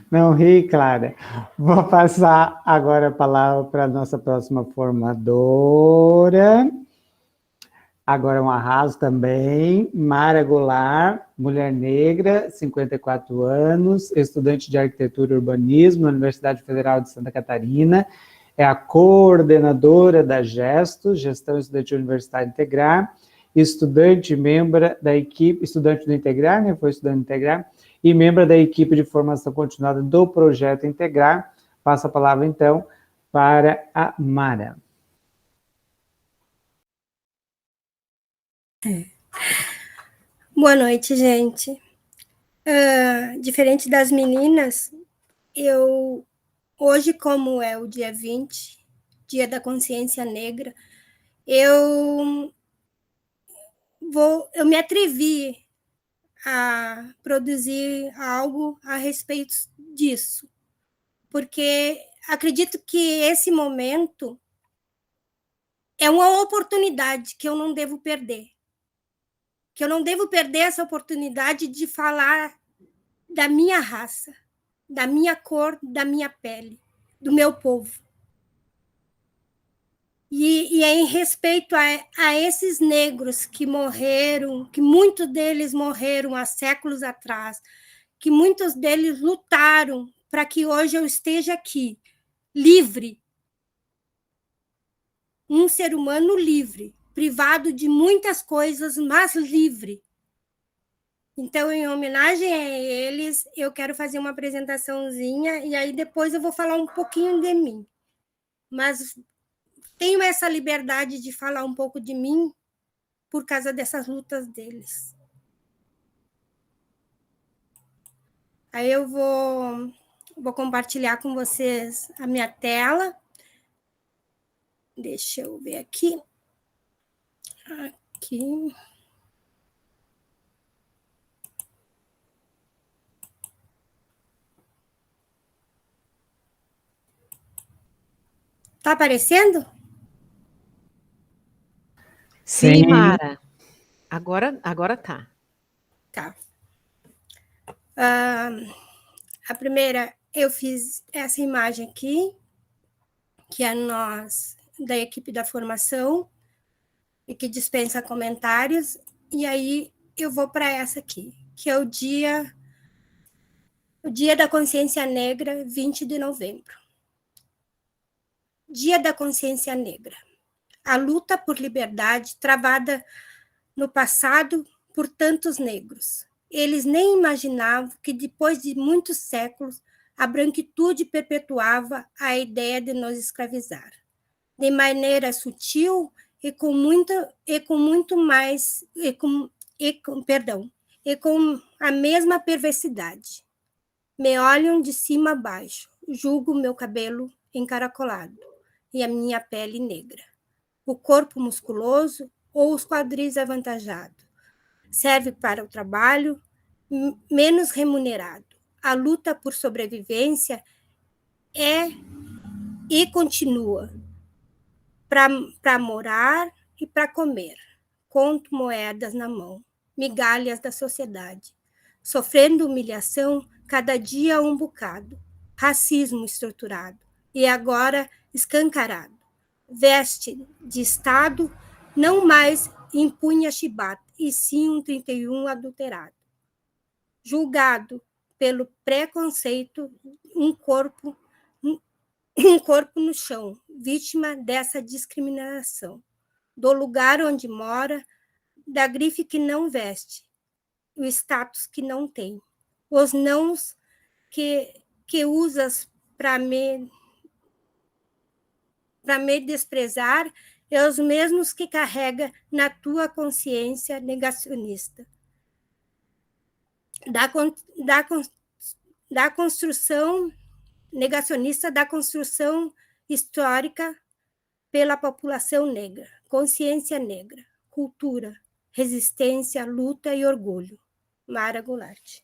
S1: Não ri, Clara. Vou passar agora a palavra para a nossa próxima formadora. Agora um arraso também. Mara Goulart, mulher negra, 54 anos, estudante de arquitetura e urbanismo na Universidade Federal de Santa Catarina. É a coordenadora da GESTO, Gestão Estudantil Universitária Integrar, estudante membro da equipe, estudante do Integrar, né? Foi estudante do Integrar, e membro da equipe de formação continuada do Projeto Integrar. Passo a palavra, então, para a Mara.
S11: Boa noite, gente. Diferente das meninas, hoje, como é o dia 20, Dia da Consciência Negra, eu me atrevi a produzir algo a respeito disso, porque acredito que esse momento é uma oportunidade que eu não devo perder. Que eu não devo perder essa oportunidade de falar da minha raça, da minha cor, da minha pele, do meu povo. E é em respeito a esses negros que morreram, que muitos deles morreram há séculos atrás, que muitos deles lutaram para que hoje eu esteja aqui, livre. Um ser humano livre, privado de muitas coisas, mas livre. Então, em homenagem a eles, eu quero fazer uma apresentaçãozinha e aí depois eu vou falar um pouquinho de mim. Mas tenho essa liberdade de falar um pouco de mim por causa dessas lutas deles. Aí eu vou compartilhar com vocês a minha tela. Deixa eu ver aqui. Aqui. Tá aparecendo?
S10: Sim, Mara. Agora tá.
S11: Tá. A primeira, eu fiz essa imagem aqui, que é nós, da equipe da formação, e que dispensa comentários, e aí eu vou para essa aqui, que é o Dia da Consciência Negra, 20 de novembro. Dia da Consciência Negra. A luta por liberdade travada no passado por tantos negros. Eles nem imaginavam que, depois de muitos séculos, a branquitude perpetuava a ideia de nos escravizar. De maneira sutil e com a mesma perversidade. Me olham de cima a baixo, julgo meu cabelo encaracolado e a minha pele negra. O corpo musculoso ou os quadris avantajados. Serve para o trabalho menos remunerado. A luta por sobrevivência é e continua para morar e para comer. Conto moedas na mão, migalhas da sociedade, sofrendo humilhação cada dia um bocado, racismo estruturado e agora escancarado. Veste de Estado, não mais impunha chibata, e sim um 31 adulterado. Julgado pelo preconceito, um corpo no chão, vítima dessa discriminação, do lugar onde mora, da grife que não veste, o status que não tem, os nãos que usas para me desprezar, é os mesmos que carrega na tua consciência negacionista. Da construção negacionista da construção histórica pela população negra, consciência negra, cultura, resistência, luta e orgulho. Mara Goulart.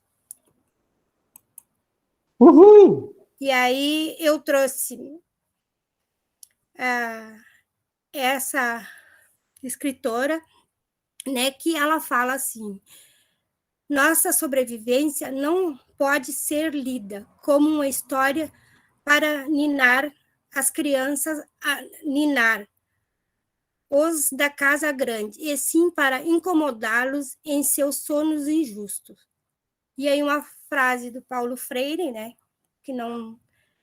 S1: Uhul!
S11: E aí eu trouxe essa escritora, né, que ela fala assim: nossa sobrevivência não pode ser lida como uma história para ninar as crianças, ninar os da casa grande, e sim para incomodá-los em seus sonos injustos. E aí uma frase do Paulo Freire, né, que não,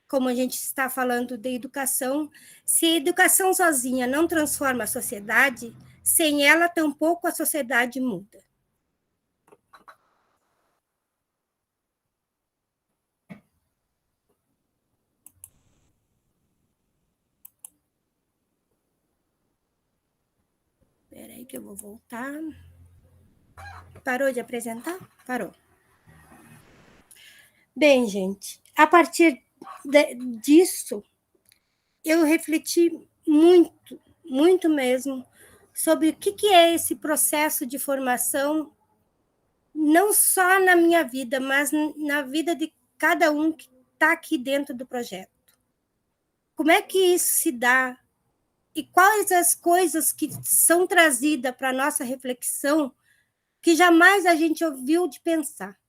S11: como a gente está falando de educação, se a educação sozinha não transforma a sociedade, sem ela tampouco a sociedade muda. Espera aí que eu vou voltar. Parou de apresentar? Parou. Bem, gente, a partir disso, eu refleti muito, muito mesmo, sobre o que é esse processo de formação, não só na minha vida, mas na vida de cada um que está aqui dentro do projeto. Como é que isso se dá? E quais as coisas que são trazidas para a nossa reflexão que jamais a gente ouviu de pensar?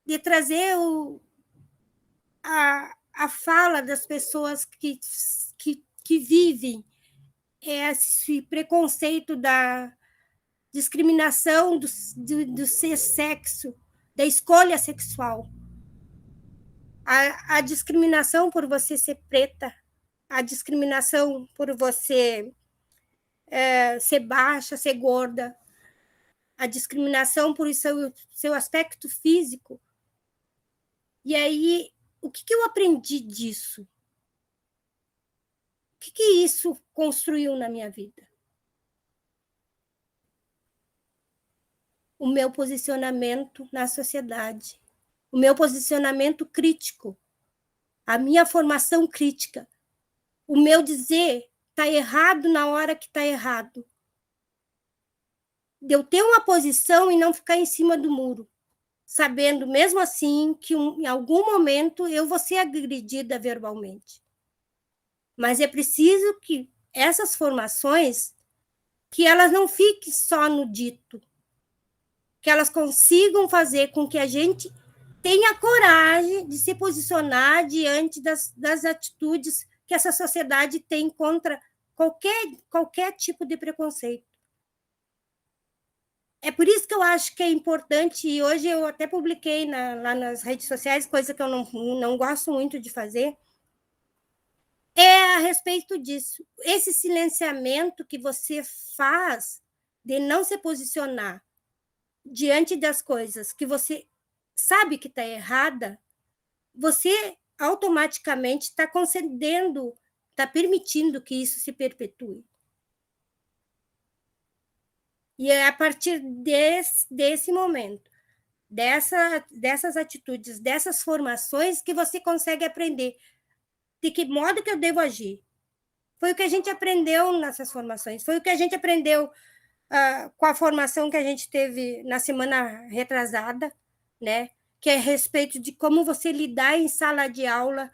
S11: De trazer a fala das pessoas que vivem esse preconceito da discriminação do ser sexo, da escolha sexual. A discriminação por você ser preta, a discriminação por você ser baixa, ser gorda, a discriminação por seu aspecto físico. E aí, o que eu aprendi disso? O que isso construiu na minha vida? O meu posicionamento na sociedade, o meu posicionamento crítico, a minha formação crítica, o meu dizer está errado na hora que está errado. De eu ter uma posição e não ficar em cima do muro, sabendo mesmo assim que em algum momento eu vou ser agredida verbalmente. Mas é preciso que essas formações, que elas não fiquem só no dito, que elas consigam fazer com que a gente tenha coragem de se posicionar diante das atitudes que essa sociedade tem contra qualquer tipo de preconceito. É por isso que eu acho que é importante, e hoje eu até publiquei lá nas redes sociais, coisa que eu não gosto muito de fazer, é a respeito disso. Esse silenciamento que você faz de não se posicionar diante das coisas que você sabe que está errada, você automaticamente está concedendo, está permitindo que isso se perpetue. E é a partir desse momento, dessas atitudes, dessas formações, que você consegue aprender de que modo que eu devo agir. Foi o que a gente aprendeu nessas formações, foi o que a gente aprendeu com a formação que a gente teve na semana retrasada, né? Que é a respeito de como você lidar em sala de aula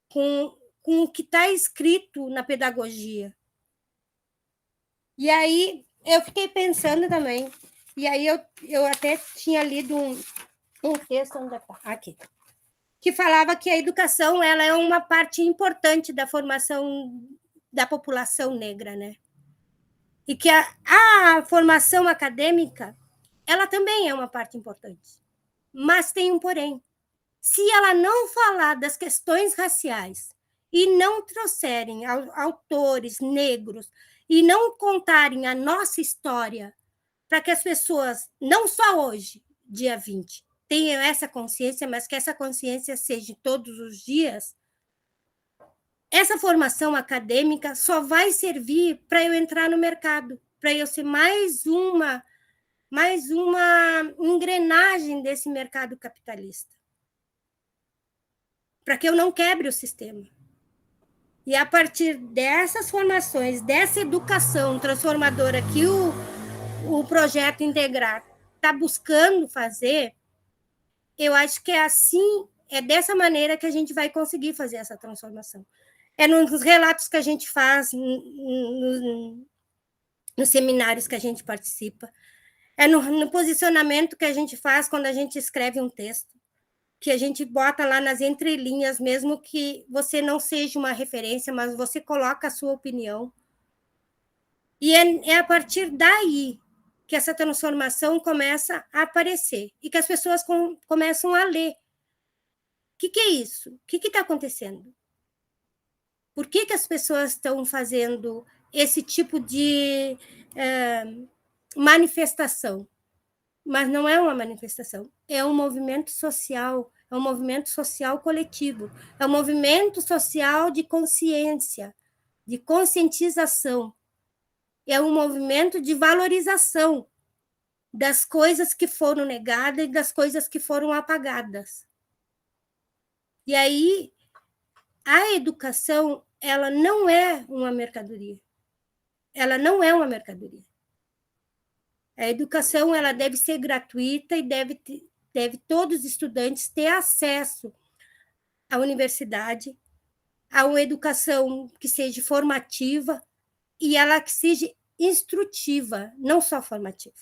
S11: com o que está escrito na pedagogia. E aí eu fiquei pensando também, e aí eu até tinha lido um texto, onde está? Aqui, que falava que a educação ela é uma parte importante da formação da população negra, né? E que a formação acadêmica, ela também é uma parte importante. Mas tem um porém. Se ela não falar das questões raciais e não trouxerem autores negros e não contarem a nossa história para que as pessoas, não só hoje, dia 20, tenham essa consciência, mas que essa consciência seja todos os dias, essa formação acadêmica só vai servir para eu entrar no mercado, para eu ser mais uma engrenagem desse mercado capitalista. Para que eu não quebre o sistema. E a partir dessas formações, dessa educação transformadora que o projeto Integrar está buscando fazer, eu acho que é assim, é dessa maneira que a gente vai conseguir fazer essa transformação. É nos relatos que a gente faz, nos seminários que a gente participa, é no posicionamento que a gente faz quando a gente escreve um texto, que a gente bota lá nas entrelinhas, mesmo que você não seja uma referência, mas você coloca a sua opinião. E é a partir daí que essa transformação começa a aparecer e que as pessoas começam a ler. O que é isso? O que está acontecendo? Por que as pessoas estão fazendo esse tipo de manifestação? Mas não é uma manifestação, é um movimento social, é um movimento social coletivo, é um movimento social de consciência, de conscientização, é um movimento de valorização das coisas que foram negadas e das coisas que foram apagadas. E aí, a educação, ela não é uma mercadoria. Ela não é uma mercadoria. A educação, ela deve ser gratuita e deve todos os estudantes ter acesso à universidade, a uma educação que seja formativa e ela que seja instrutiva, não só formativa.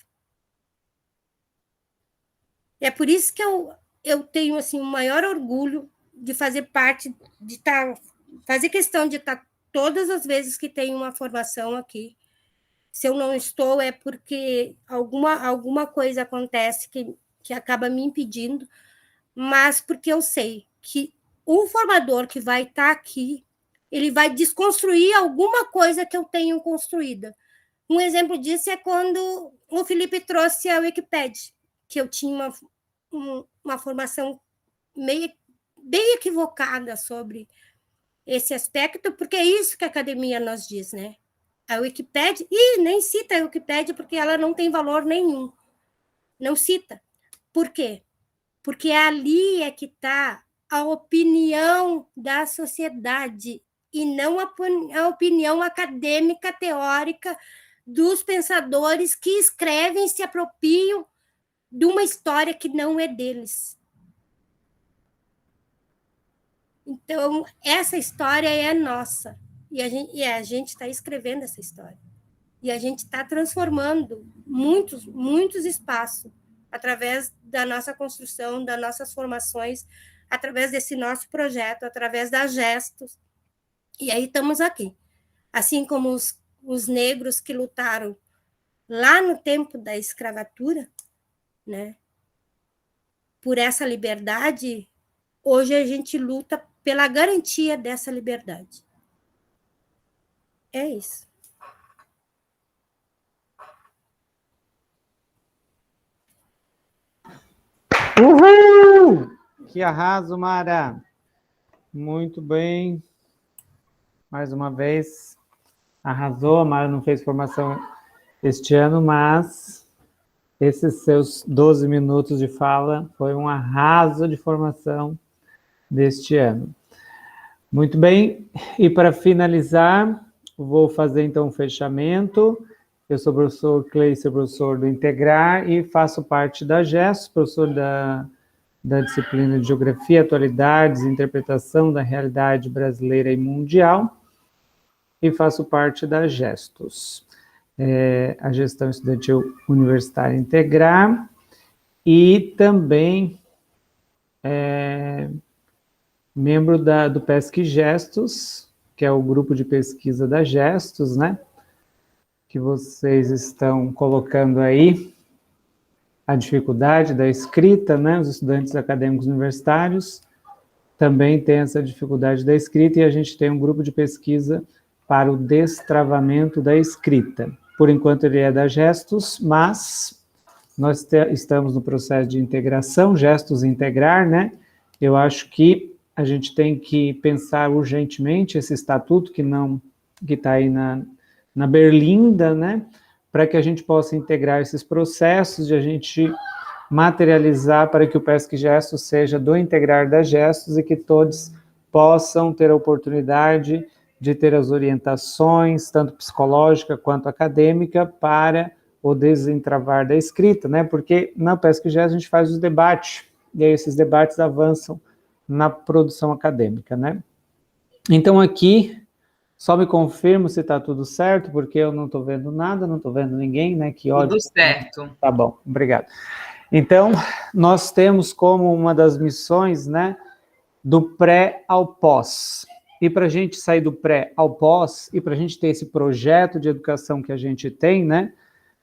S11: É por isso que eu tenho assim, o maior orgulho de fazer parte, de fazer questão de estar todas as vezes que tem uma formação aqui. Se eu não estou, é porque alguma coisa acontece que acaba me impedindo, mas porque eu sei que o formador que vai estar aqui, ele vai desconstruir alguma coisa que eu tenho construída. Um exemplo disso é quando o Felipe trouxe a Wikipedia, que eu tinha uma formação bem equivocada sobre esse aspecto, porque é isso que a academia nos diz, né? A Wikipédia, e nem cita a Wikipédia porque ela não tem valor nenhum. Não cita. Por quê? Porque ali é que está a opinião da sociedade e não a opinião acadêmica, teórica dos pensadores que escrevem e se apropriam de uma história que não é deles. Então, essa história é nossa. E a gente está escrevendo essa história. E a gente está transformando muitos espaços através da nossa construção, das nossas formações, através desse nosso projeto, através das gestos. E aí estamos aqui. Assim como os negros que lutaram lá no tempo da escravatura, né, por essa liberdade, hoje a gente luta pela garantia dessa liberdade. É isso.
S1: Uhul! Que arraso, Mara! Muito bem. Mais uma vez, arrasou. A Mara não fez formação este ano, mas esses seus 12 minutos de fala foi um arraso de formação deste ano. Muito bem. E para finalizar, vou fazer então um fechamento. Eu sou o professor Cleiser, professor do Integrar, e faço parte da GESTOS, professor da disciplina de Geografia, Atualidades e Interpretação da Realidade Brasileira e Mundial, e faço parte da GESTOS, a Gestão Estudantil Universitária Integrar, e também membro do PESC GESTOS, que é o grupo de pesquisa da GESTOS, né? Que vocês estão colocando aí, a dificuldade da escrita, né? Os estudantes acadêmicos universitários também têm essa dificuldade da escrita, e a gente tem um grupo de pesquisa para o destravamento da escrita. Por enquanto ele é da GESTOS, mas nós estamos no processo de integração, GESTOS Integrar, né? Eu acho que a gente tem que pensar urgentemente esse estatuto que está aí na berlinda, né? Para que a gente possa integrar esses processos, de a gente materializar para que o PESC GESTOS seja do Integrar da GESTOS e que todos possam ter a oportunidade de ter as orientações, tanto psicológica quanto acadêmica, para o desentravar da escrita, né? Porque na PESC-GES a gente faz os debates, e aí esses debates avançam na produção acadêmica, né? Então aqui, só me confirmo se está tudo certo, porque eu não estou vendo nada, não estou vendo ninguém, né? Que ódio.
S9: Tudo certo.
S1: Tá bom, obrigado. Então, nós temos como uma das missões, né, do pré ao pós. E para a gente sair do pré ao pós, e para a gente ter esse projeto de educação que a gente tem, né,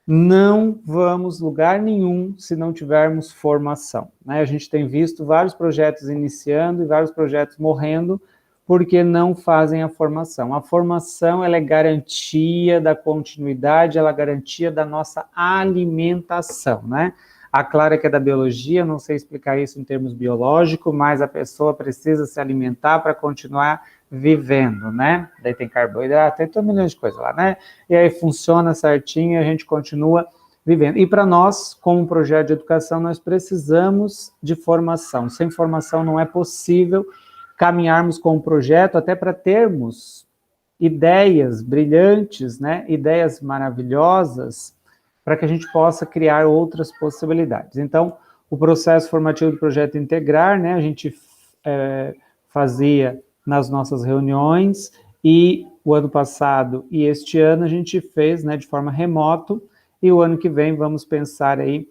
S1: não vamos lugar nenhum se não tivermos formação, né? A gente tem visto vários projetos iniciando e vários projetos morrendo porque não fazem a formação. A formação, ela é garantia da continuidade, ela é garantia da nossa alimentação, né? A Clara, que é da biologia, não sei explicar isso em termos biológicos, mas a pessoa precisa se alimentar para continuar vivendo, né? Daí tem carboidrato, tem todo milhão de coisas lá, né? E aí funciona certinho e a gente continua vivendo. E para nós, como projeto de educação, nós precisamos de formação. Sem formação não é possível caminharmos com o projeto, até para termos ideias brilhantes, né? Ideias maravilhosas, para que a gente possa criar outras possibilidades. Então, o processo formativo do projeto Integrar, né, a gente fazia nas nossas reuniões, e o ano passado e este ano a gente fez, né, de forma remota, e o ano que vem vamos pensar aí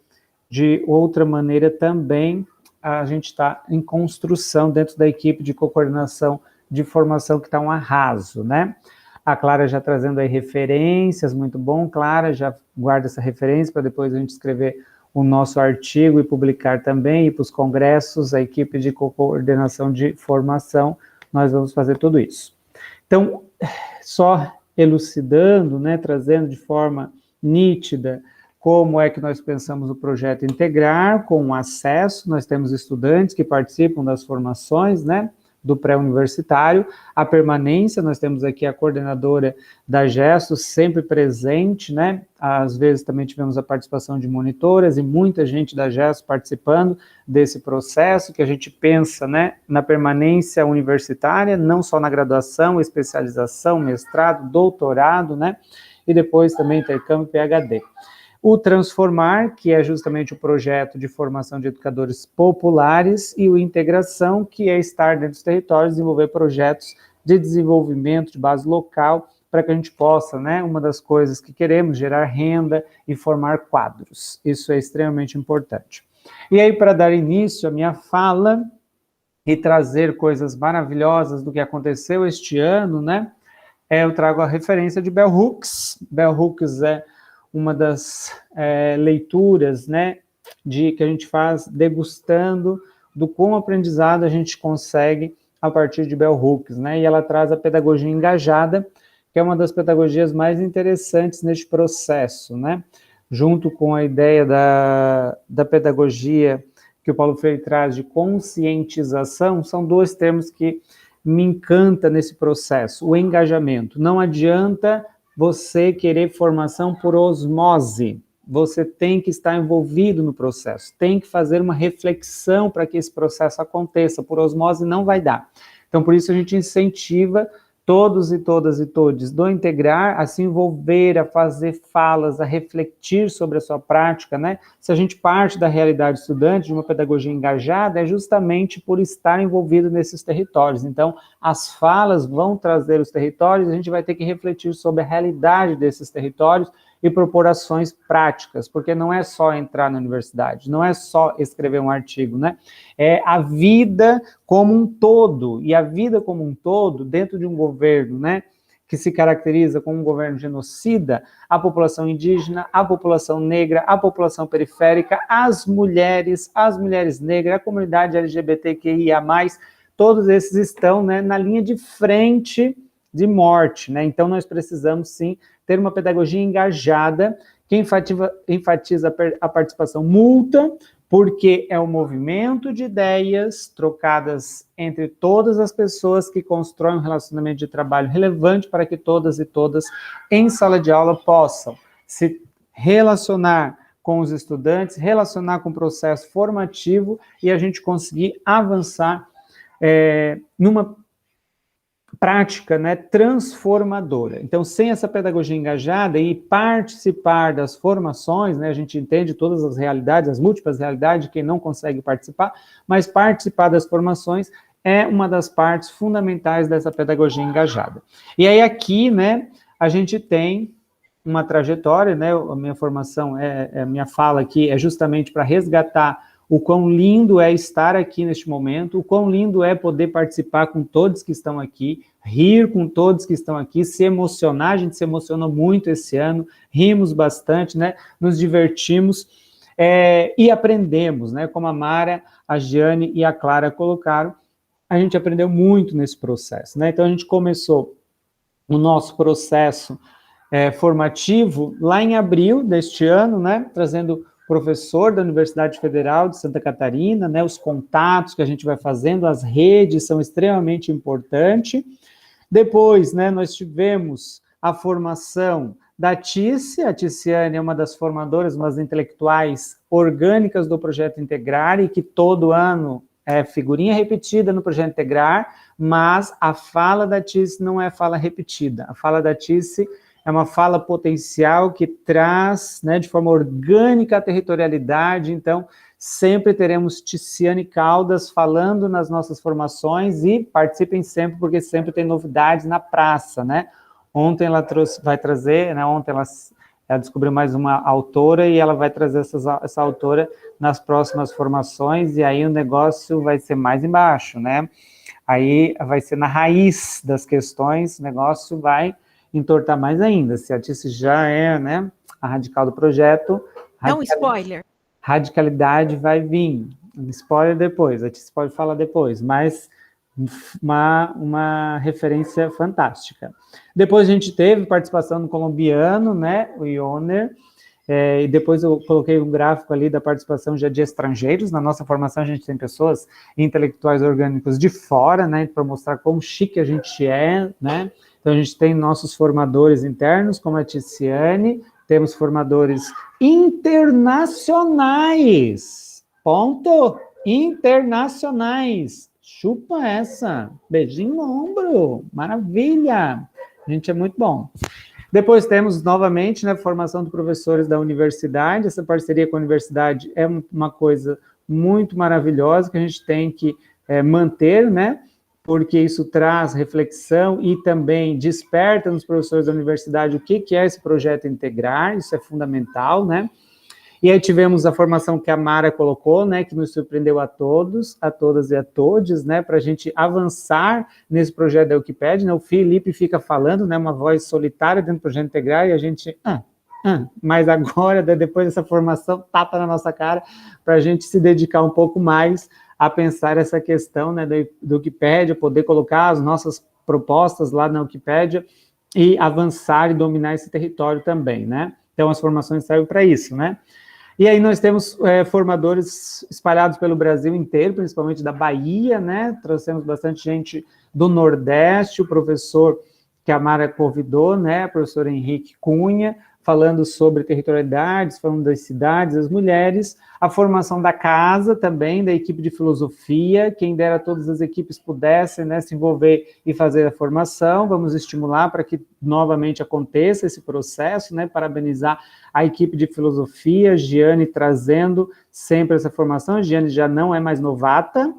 S1: de outra maneira também. A gente está em construção dentro da equipe de coordenação de formação, que está um arraso, né? A Clara já trazendo aí referências, muito bom, Clara, já guarda essa referência para depois a gente escrever o nosso artigo e publicar também, e para os congressos, a equipe de coordenação de formação, nós vamos fazer tudo isso. Então, só elucidando, né, trazendo de forma nítida como é que nós pensamos o projeto Integrar, com o acesso, nós temos estudantes que participam das formações, né, do pré-universitário, a permanência, nós temos aqui a coordenadora da GESTOS sempre presente, né, às vezes também tivemos a participação de monitoras e muita gente da GESTOS participando desse processo, que a gente pensa, né, na permanência universitária, não só na graduação, especialização, mestrado, doutorado, né, e depois também intercâmbio PhD. O Transformar, que é justamente o projeto de formação de educadores populares, e o Integração, que é estar dentro dos territórios, desenvolver projetos de desenvolvimento de base local, para que a gente possa, né, uma das coisas que queremos, gerar renda e formar quadros. Isso é extremamente importante. E aí, para dar início à minha fala e trazer coisas maravilhosas do que aconteceu este ano, né, eu trago a referência de Bell Hooks. Bell Hooks é uma das leituras, né, que a gente faz degustando do como aprendizado a gente consegue a partir de Bell Hooks, né, e ela traz a pedagogia engajada, que é uma das pedagogias mais interessantes neste processo, né, junto com a ideia da pedagogia que o Paulo Freire traz de conscientização, são dois termos que me encanta nesse processo, o engajamento. Não adianta você querer formação por osmose, você tem que estar envolvido no processo, tem que fazer uma reflexão para que esse processo aconteça, por osmose não vai dar. Então, por isso a gente incentiva todos e todas e todes do Integrar a se envolver, a fazer falas, a refletir sobre a sua prática, né? Se a gente parte da realidade estudante, de uma pedagogia engajada, é justamente por estar envolvido nesses territórios. Então, as falas vão trazer os territórios, a gente vai ter que refletir sobre a realidade desses territórios e propor ações práticas, porque não é só entrar na universidade, não é só escrever um artigo, né? É a vida como um todo, e a vida como um todo, dentro de um governo, né, que se caracteriza como um governo genocida, a população indígena, a população negra, a população periférica, as mulheres negras, a comunidade LGBTQIA+, todos esses estão, né, na linha de frente de morte, né? Então nós precisamos sim ter uma pedagogia engajada, que enfatiza a participação mútua, porque é um movimento de ideias trocadas entre todas as pessoas que constroem um relacionamento de trabalho relevante para que todas e todas em sala de aula possam se relacionar com os estudantes, relacionar com o processo formativo e a gente conseguir avançar numa prática, né, transformadora. Então, sem essa pedagogia engajada e participar das formações, né, a gente entende todas as realidades, as múltiplas realidades de quem não consegue participar, mas participar das formações é uma das partes fundamentais dessa pedagogia engajada. E aí aqui, né, a gente tem uma trajetória, né, a minha formação, a minha fala aqui é justamente para resgatar o quão lindo é estar aqui neste momento, o quão lindo é poder participar com todos que estão aqui, rir com todos que estão aqui, se emocionar, a gente se emocionou muito esse ano, rimos bastante, né, nos divertimos e aprendemos, né, como a Mara, a Giane e a Clara colocaram, a gente aprendeu muito nesse processo, né, então a gente começou o nosso processo formativo lá em abril deste ano, né, trazendo professor da Universidade Federal de Santa Catarina, né, os contatos que a gente vai fazendo, as redes são extremamente importantes. Depois, né, nós tivemos a formação da Tice, a Ticiane é uma das formadoras, uma das intelectuais orgânicas do Projeto Integrar, e que todo ano é figurinha repetida no Projeto Integrar, mas a fala da Tice não é fala repetida, a fala da Tice é uma fala potencial que traz, né, de forma orgânica a territorialidade, então sempre teremos Ticiane Caldas falando nas nossas formações e participem sempre, porque sempre tem novidades na praça, né? Ontem ela vai trazer, né, ontem ela descobriu mais uma autora e ela vai trazer essa autora nas próximas formações e aí o negócio vai ser mais embaixo, né? Aí vai ser na raiz das questões, o negócio vai entortar mais ainda. Se a Tice já é, né, a radical do projeto...
S10: Não, spoiler.
S1: Radicalidade vai vir. Spoiler depois, a Tice pode falar depois, mas uma referência fantástica. Depois a gente teve participação do colombiano, né, o Ioner, e depois eu coloquei um gráfico ali da participação já de estrangeiros. Na nossa formação a gente tem pessoas intelectuais orgânicos de fora, né, para mostrar como chique a gente é, né. Então, a gente tem nossos formadores internos, como a Ticiane, temos formadores internacionais, ponto, internacionais, chupa essa, beijinho no ombro, maravilha, a gente é muito bom. Depois temos, novamente, né, formação de professores da universidade, essa parceria com a universidade é uma coisa muito maravilhosa, que a gente tem que manter, né, porque isso traz reflexão e também desperta nos professores da universidade o que é esse projeto Integrar, isso é fundamental, né? E aí tivemos a formação que a Mara colocou, né, que nos surpreendeu a todos, a todas e a todes, né, para a gente avançar nesse projeto da Wikipédia, né? O Felipe fica falando, né, uma voz solitária dentro do projeto Integrar, e a gente, mas agora, depois dessa formação, tapa na nossa cara, para a gente se dedicar um pouco mais a pensar essa questão, né, do Wikipédia, poder colocar as nossas propostas lá na Wikipédia e avançar e dominar esse território também, né? Então, as formações servem para isso, né? E aí nós temos formadores espalhados pelo Brasil inteiro, principalmente da Bahia, né? Trouxemos bastante gente do Nordeste, o professor que a Mara convidou, né? O professor Henrique Cunha, falando sobre territorialidades, falando das cidades, das mulheres, a formação da casa também, da equipe de filosofia, quem dera todas as equipes pudessem, né, se envolver e fazer a formação, vamos estimular para que novamente aconteça esse processo, né, parabenizar a equipe de filosofia, Giane trazendo sempre essa formação, Giane já não é mais novata,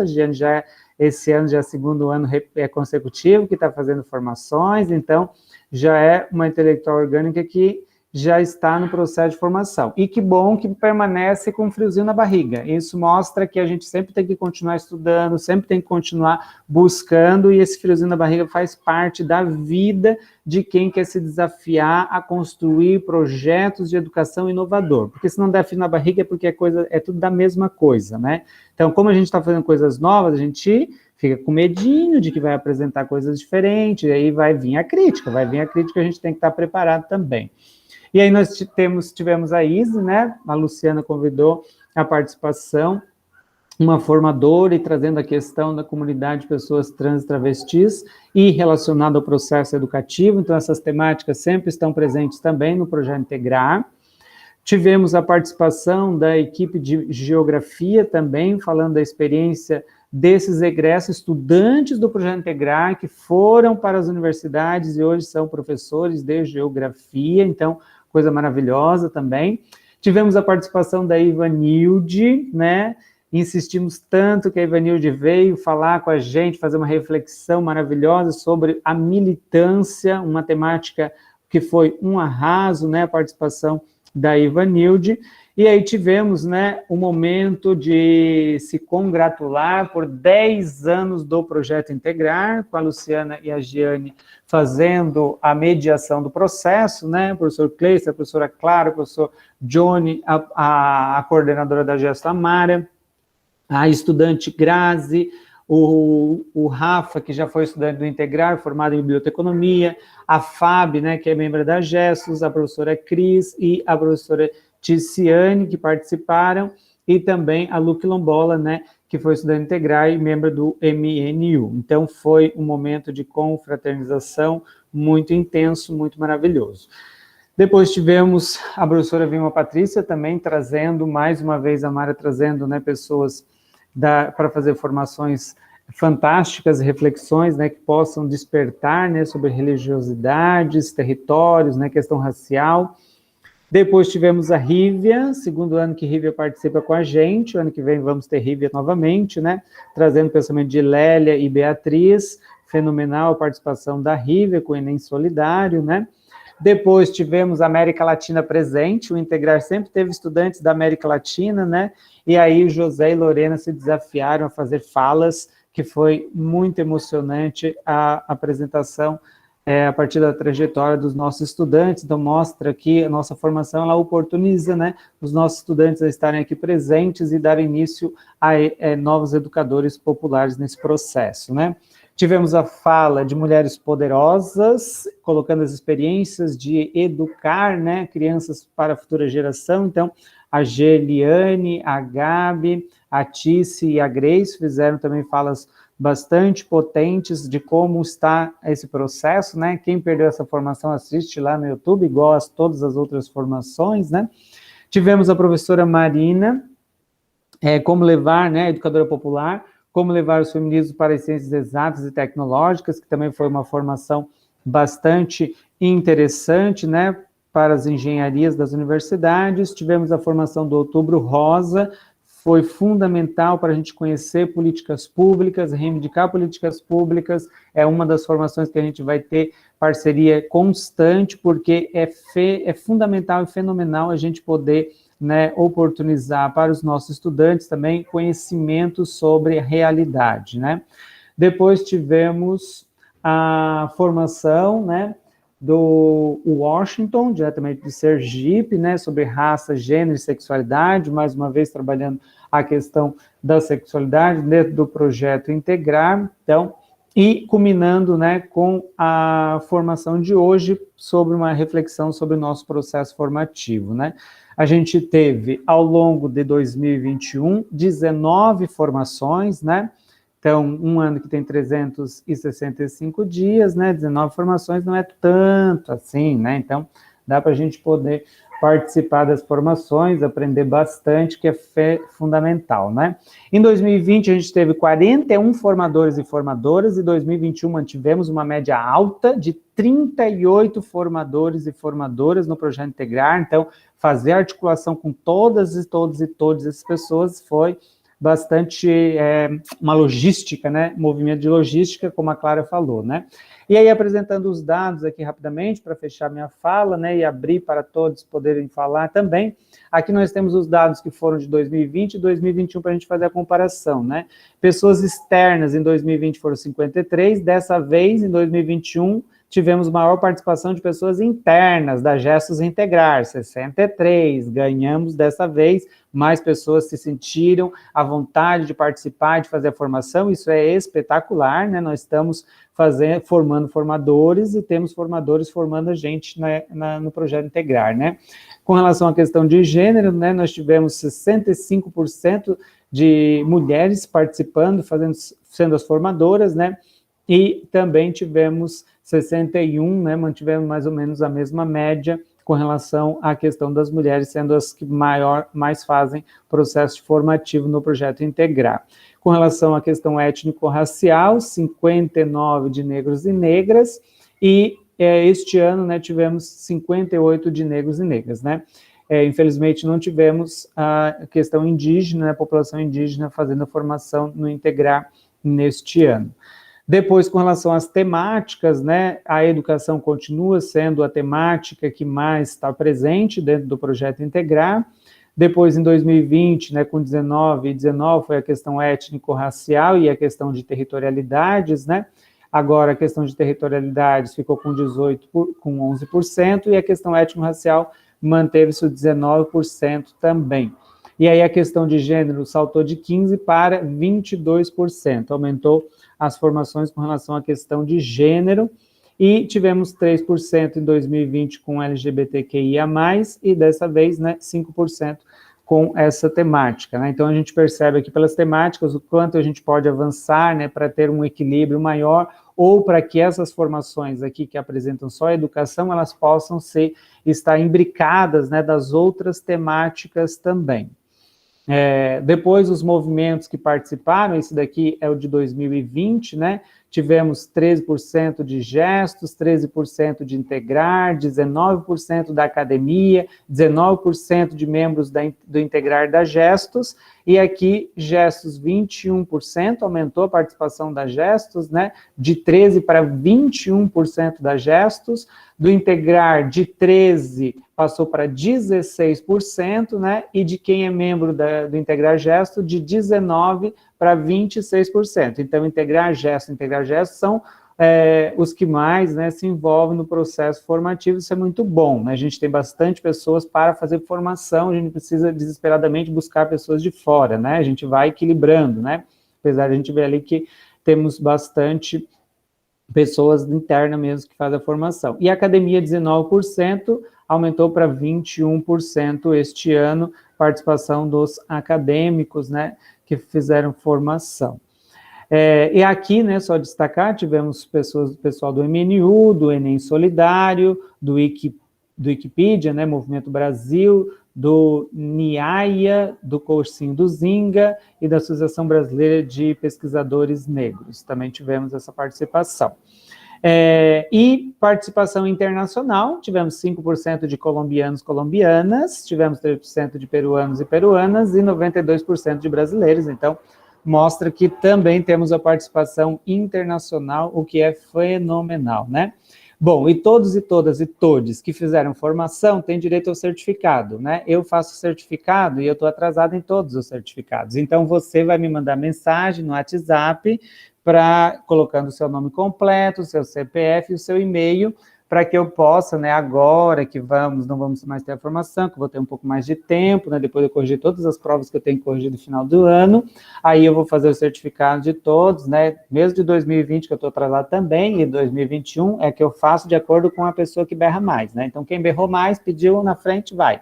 S1: Giane já esse ano já é segundo ano consecutivo que está fazendo formações, então já é uma intelectual orgânica que já está no processo de formação. E que bom que permanece com um friozinho na barriga. Isso mostra que a gente sempre tem que continuar estudando, sempre tem que continuar buscando, e esse friozinho na barriga faz parte da vida de quem quer se desafiar a construir projetos de educação inovador. Porque se não der frio na barriga é porque é tudo da mesma coisa, né? Então, como a gente está fazendo coisas novas, a gente fica com medinho de que vai apresentar coisas diferentes, e aí vai vir a crítica, a gente tem que estar preparado também. E aí nós tivemos a Izzy, né, a Luciana convidou a participação, uma formadora, e trazendo a questão da comunidade de pessoas trans e travestis, e relacionado ao processo educativo, então essas temáticas sempre estão presentes também no Projeto Integrar. Tivemos a participação da equipe de geografia também, falando da experiência desses egressos, estudantes do Projeto Integrar, que foram para as universidades e hoje são professores de geografia, então, coisa maravilhosa também. Tivemos a participação da Ivanilde, né? Insistimos tanto que a Ivanilde veio falar com a gente, fazer uma reflexão maravilhosa sobre a militância, uma temática que foi um arraso, né? A participação da Ivanilde. E aí tivemos, né, um momento de se congratular por 10 anos do Projeto Integrar, com a Luciana e a Giane fazendo a mediação do processo, né, o professor Cleiton, a professora Clara, o professor Johnny, a coordenadora da Gesto Amara, a estudante Grazi, o Rafa, que já foi estudante do Integrar, formado em biblioteconomia, a Fábio, né, que é membro da Gestos, a professora Cris e a professora Ticiane, que participaram, e também a Lu Quilombola, né, que foi estudante integral e membro do MNU. Então, foi um momento de confraternização muito intenso, muito maravilhoso. Depois tivemos a professora Vilma Patrícia também trazendo, mais uma vez, a Mara trazendo, né, pessoas para fazer formações fantásticas, reflexões, né, que possam despertar, né, sobre religiosidades, territórios, né, questão racial. Depois tivemos a Rívia, segundo ano que Rívia participa com a gente, o ano que vem vamos ter Rívia novamente, né, trazendo o pensamento de Lélia e Beatriz, fenomenal a participação da Rívia com o Enem Solidário, né. Depois tivemos a América Latina presente, o Integrar sempre teve estudantes da América Latina, né, e aí o José e Lorena se desafiaram a fazer falas, que foi muito emocionante a apresentação a partir da trajetória dos nossos estudantes. Então mostra que a nossa formação, ela oportuniza, né, os nossos estudantes a estarem aqui presentes e dar início a novos educadores populares nesse processo, né. Tivemos a fala de mulheres poderosas, colocando as experiências de educar, né, crianças para a futura geração. Então, a Geliane, a Gabi, a Tice e a Grace fizeram também falas bastante potentes de como está esse processo, né? Quem perdeu essa formação assiste lá no YouTube, igual a todas as outras formações, né? Tivemos a professora Marina, como levar, né, educadora popular, como levar os feminismos para as ciências exatas e tecnológicas, que também foi uma formação bastante interessante, né, para as engenharias das universidades. Tivemos a formação do Outubro Rosa, foi fundamental para a gente conhecer políticas públicas, reivindicar políticas públicas, é uma das formações que a gente vai ter parceria constante, porque é fundamental e fenomenal a gente poder, né, oportunizar para os nossos estudantes também conhecimento sobre a realidade, né. Depois tivemos a formação, né, do Washington, diretamente de Sergipe, né, sobre raça, gênero e sexualidade, mais uma vez trabalhando a questão da sexualidade dentro do projeto Integrar, então, e culminando, né, com a formação de hoje sobre uma reflexão sobre o nosso processo formativo, né. A gente teve, ao longo de 2021, 19 formações, né. Então, um ano que tem 365 dias, né, 19 formações não é tanto assim, né, então dá para a gente poder participar das formações, aprender bastante, que é fundamental, né. Em 2020, a gente teve 41 formadores e formadoras, e 2021 mantivemos uma média alta de 38 formadores e formadoras no Projeto Integrar, então fazer articulação com todas essas pessoas foi bastante uma logística, né, movimento de logística, como a Clara falou, né. E aí, apresentando os dados aqui rapidamente, para fechar minha fala, né, e abrir para todos poderem falar também, aqui nós temos os dados que foram de 2020 e 2021 para a gente fazer a comparação, né. Pessoas externas em 2020 foram 53, dessa vez, em 2021, tivemos maior participação de pessoas internas, da Gestos Integrar, 63, ganhamos dessa vez, mais pessoas se sentiram à vontade de participar, de fazer a formação, isso é espetacular, né, nós estamos formando formadores e temos formadores formando a gente no Projeto Integrar, né. Com relação à questão de gênero, né, nós tivemos 65% de mulheres participando, sendo as formadoras, né, e também tivemos 61, né, mantivemos mais ou menos a mesma média com relação à questão das mulheres, sendo as que mais fazem processo formativo no projeto Integrar. Com relação à questão étnico-racial, 59 de negros e negras, e este ano, né, tivemos 58 de negros e negras, né? Infelizmente não tivemos a questão indígena, a população indígena fazendo a formação no Integrar neste ano. Depois, com relação às temáticas, né, a educação continua sendo a temática que mais está presente dentro do projeto Integrar. Depois, em 2020, né, com 19 foi a questão étnico-racial e a questão de territorialidades, né? Agora, a questão de territorialidades ficou com 11%, e a questão étnico-racial manteve-se o 19% também. E aí a questão de gênero saltou de 15% para 22%, aumentou as formações com relação à questão de gênero, e tivemos 3% em 2020 com LGBTQIA+, e dessa vez, né, 5% com essa temática, né? Então a gente percebe aqui pelas temáticas o quanto a gente pode avançar, né, para ter um equilíbrio maior, ou para que essas formações aqui que apresentam só a educação, elas possam estar imbricadas, né, das outras temáticas também. Depois, os movimentos que participaram, esse daqui é o de 2020, né? Tivemos 13% de gestos, 13% de Integrar, 19% da academia, 19% de membros do Integrar da Gestos, e aqui Gestos 21%, aumentou a participação da Gestos, né? De 13% para 21% da Gestos, do Integrar de 13% passou para 16%, né? E de quem é membro do Integrar Gesto, de 19% para 26%. Então, Integrar Gesto são os que mais, né, se envolvem no processo formativo. Isso é muito bom, né? A gente tem bastante pessoas para fazer formação, a gente precisa desesperadamente buscar pessoas de fora, né? A gente vai equilibrando, né? Apesar de a gente ver ali que temos bastante pessoas internas mesmo que fazem a formação. E a academia, 19%, aumentou para 21% este ano, participação dos acadêmicos, né, que fizeram formação. E aqui, né, só destacar, tivemos do pessoal do MNU, do Enem Solidário, do Wikipedia, né, Movimento Brasil, do NIAIA, do Cursinho do Zinga e da Associação Brasileira de Pesquisadores Negros. Também tivemos essa participação. E participação internacional, tivemos 5% de colombianos e colombianas, tivemos 3% de peruanos e peruanas e 92% de brasileiros. Então, mostra que também temos a participação internacional, o que é fenomenal, né? Bom, e todos e todas e todes que fizeram formação têm direito ao certificado, né? Eu faço certificado e eu estou atrasado em todos os certificados. Então, você vai me mandar mensagem no WhatsApp, colocando o seu nome completo, o seu CPF e o seu e-mail, para que eu possa, né, agora que não vamos mais ter a formação, que eu vou ter um pouco mais de tempo, né, depois eu corrigir todas as provas que eu tenho que corrigir no final do ano, aí eu vou fazer o certificado de todos, né, mesmo de 2020, que eu estou atrasado também, e 2021 é que eu faço de acordo com a pessoa que berra mais, né, então quem berrou mais, pediu na frente, vai.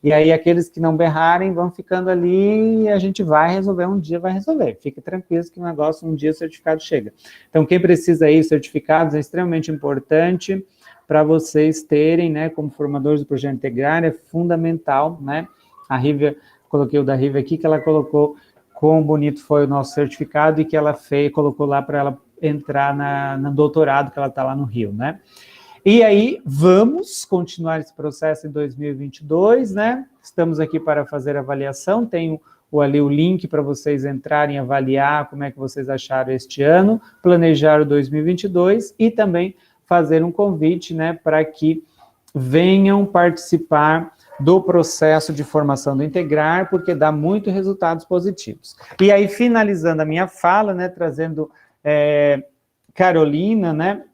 S1: E aí aqueles que não berrarem vão ficando ali e a gente vai resolver, um dia vai resolver. Fique tranquilo que o negócio, um dia o certificado chega. Então, quem precisa aí, certificados, é extremamente importante para vocês terem, né, como formadores do Projeto Integrar, é fundamental, né? A Rívia, coloquei o da Rívia aqui, que ela colocou quão bonito foi o nosso certificado e que ela colocou lá para ela entrar no doutorado, que ela está lá no Rio, né? E aí, vamos continuar esse processo em 2022, né? Estamos aqui para fazer avaliação, tenho ali o link para vocês entrarem e avaliar como é que vocês acharam este ano, planejar o 2022 e também fazer um convite, né, para que venham participar do processo de formação do Integrar, porque dá muitos resultados positivos. E aí, finalizando a minha fala, né, trazendo Carolina, né,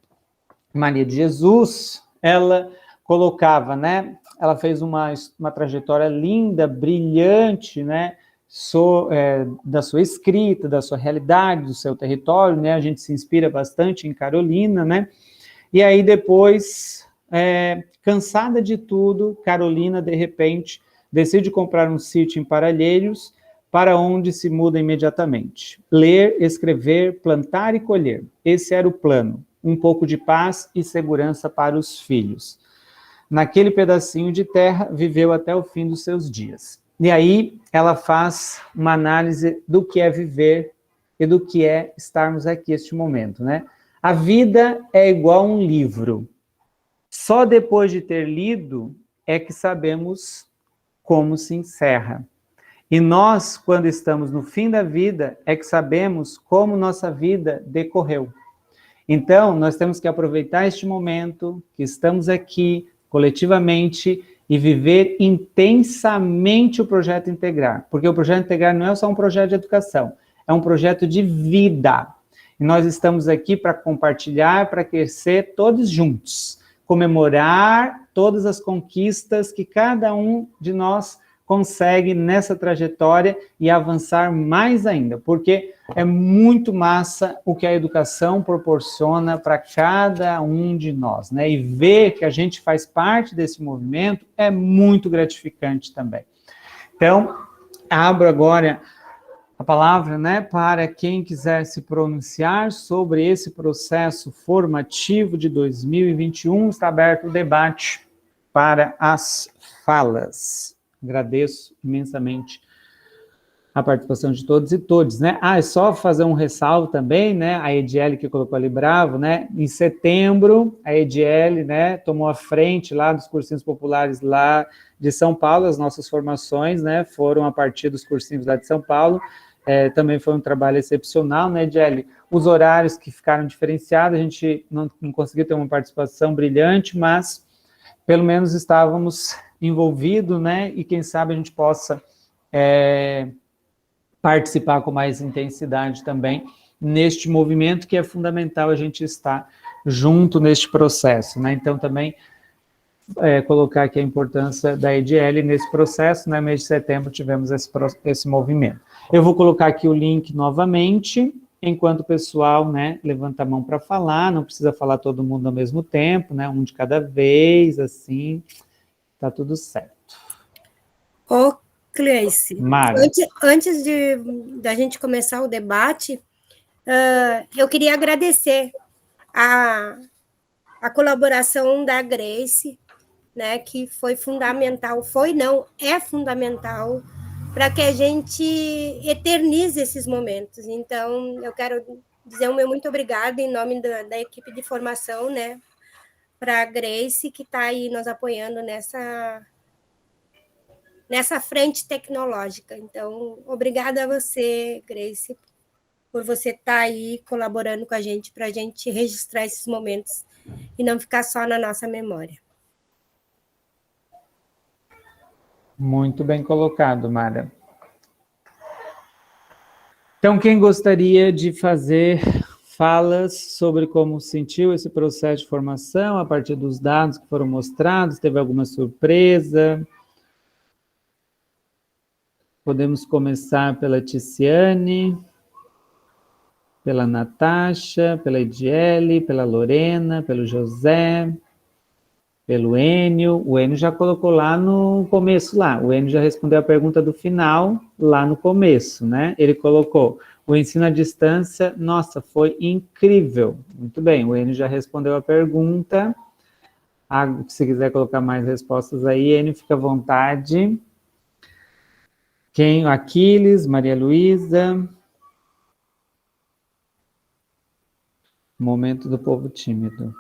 S1: Maria de Jesus, ela colocava, né, ela fez uma trajetória linda, brilhante, né, da sua escrita, da sua realidade, do seu território, né, a gente se inspira bastante em Carolina, né, e aí depois, cansada de tudo, Carolina, de repente, decide comprar um sítio em Parelheiros, para onde se muda imediatamente. Ler, escrever, plantar e colher. Esse era o plano. Um pouco de paz e segurança para os filhos. naquele pedacinho de terra, viveu até o fim dos seus dias. E aí ela faz uma análise do que é viver e do que é estarmos aqui neste momento, né? A vida é igual a um livro. Só depois de ter lido é que sabemos como se encerra. E nós, quando estamos no fim da vida, é que sabemos como nossa vida decorreu. Então, nós temos que aproveitar este momento que estamos aqui coletivamente e viver intensamente o projeto Integrar. Porque o projeto Integrar não é só um projeto de educação, é um projeto de vida. E nós estamos aqui para compartilhar, para crescer todos juntos, comemorar todas as conquistas que cada um de nós consegue nessa trajetória e avançar mais ainda, porque é muito massa o que a educação proporciona para cada um de nós, né? E ver que a gente faz parte desse movimento é muito gratificante também. Então, abro agora a palavra, né, para quem quiser se pronunciar sobre esse processo formativo de 2021, está aberto o debate para as falas. Agradeço imensamente a participação de todos e todas, né? É só fazer um ressalvo também, né? A Ediele que colocou ali bravo, né? Em setembro, a Ediele, né, tomou a frente lá dos cursinhos populares lá de São Paulo, as nossas formações, né, foram a partir dos cursinhos lá de São Paulo, também foi um trabalho excepcional, né, Ediele? Os horários que ficaram diferenciados, a gente não conseguiu ter uma participação brilhante, mas pelo menos estávamos envolvidos, né, e quem sabe a gente possa participar com mais intensidade também neste movimento que é fundamental a gente estar junto neste processo, né, então também colocar aqui a importância da EDL nesse processo, né, mês de setembro tivemos esse movimento. Eu vou colocar aqui o link novamente, enquanto o pessoal, né, levanta a mão para falar, não precisa falar todo mundo ao mesmo tempo, né, um de cada vez, assim, tá tudo certo.
S11: Ô, Cleice,
S1: Mara.
S11: antes da gente começar o debate, eu queria agradecer a colaboração da Grace, né, que foi fundamental, é fundamental para que a gente eternize esses momentos. Então, eu quero dizer o meu muito obrigado em nome da equipe de formação, né, para a Grace, que está aí nos apoiando nessa frente tecnológica. Então, obrigada a você, Grace, por você estar aí colaborando com a gente, para a gente registrar esses momentos e não ficar só na nossa memória.
S1: Muito bem colocado, Mara. Então, quem gostaria de fazer falas sobre como sentiu esse processo de formação, a partir dos dados que foram mostrados, teve alguma surpresa? Podemos começar pela Ticiane, pela Natasha, pela Ediele, pela Lorena, pelo José, pelo Enio. O Enio já colocou lá no começo, lá. O Enio já respondeu a pergunta do final, lá no começo, né? Ele colocou, o ensino à distância, nossa, foi incrível. Muito bem, o Enio já respondeu a pergunta. Se quiser colocar mais respostas aí, Enio, fica à vontade. Quem? Aquiles, Maria Luísa. Momento do povo tímido.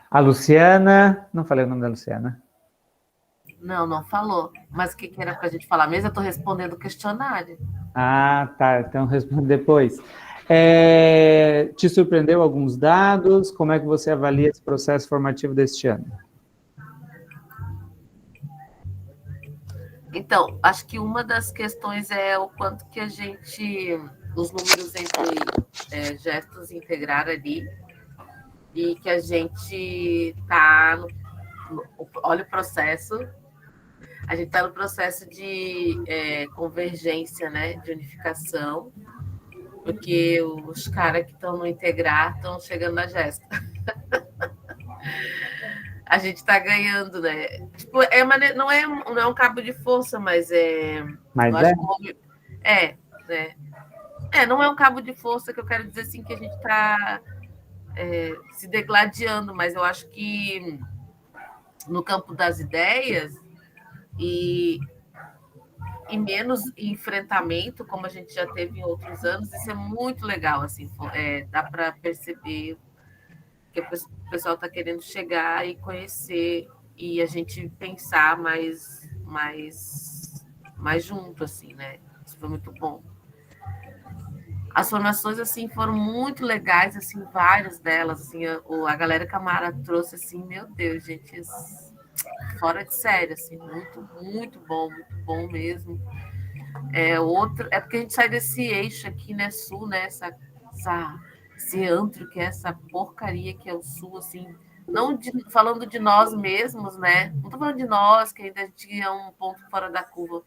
S1: A Luciana, não falei o nome da Luciana.
S8: Não, não falou. Mas o que era para a gente falar mesmo? Eu estou respondendo o questionário.
S1: Ah, tá. Então responde depois. Te surpreendeu alguns dados? Como é que você avalia esse processo formativo deste ano?
S8: Então, acho que uma das questões é o quanto que a gente, os números entre gestos integrar ali, e que a gente está, olha o processo, a gente está no processo de convergência, né, de unificação, porque os caras que estão no integrar estão chegando na gesta. A gente está ganhando, né? Tipo, não é um cabo de força, mas
S1: Mas
S8: né? não é um cabo de força que eu quero dizer assim que a gente está se degladiando, mas eu acho que no campo das ideias e menos enfrentamento, como a gente já teve em outros anos, isso é muito legal, assim, dá para perceber que o pessoal está querendo chegar e conhecer e a gente pensar mais junto, assim, né? Isso foi muito bom. As formações, assim, foram muito legais, assim, várias delas, assim, a galera que a Mara trouxe, assim, meu Deus, gente, fora de série, assim, muito bom mesmo. É porque a gente sai desse eixo aqui, né, sul, né, esse antro que é essa porcaria que é o sul, assim, não falando de nós mesmos, né, não tô falando de nós, que ainda a gente é um ponto fora da curva,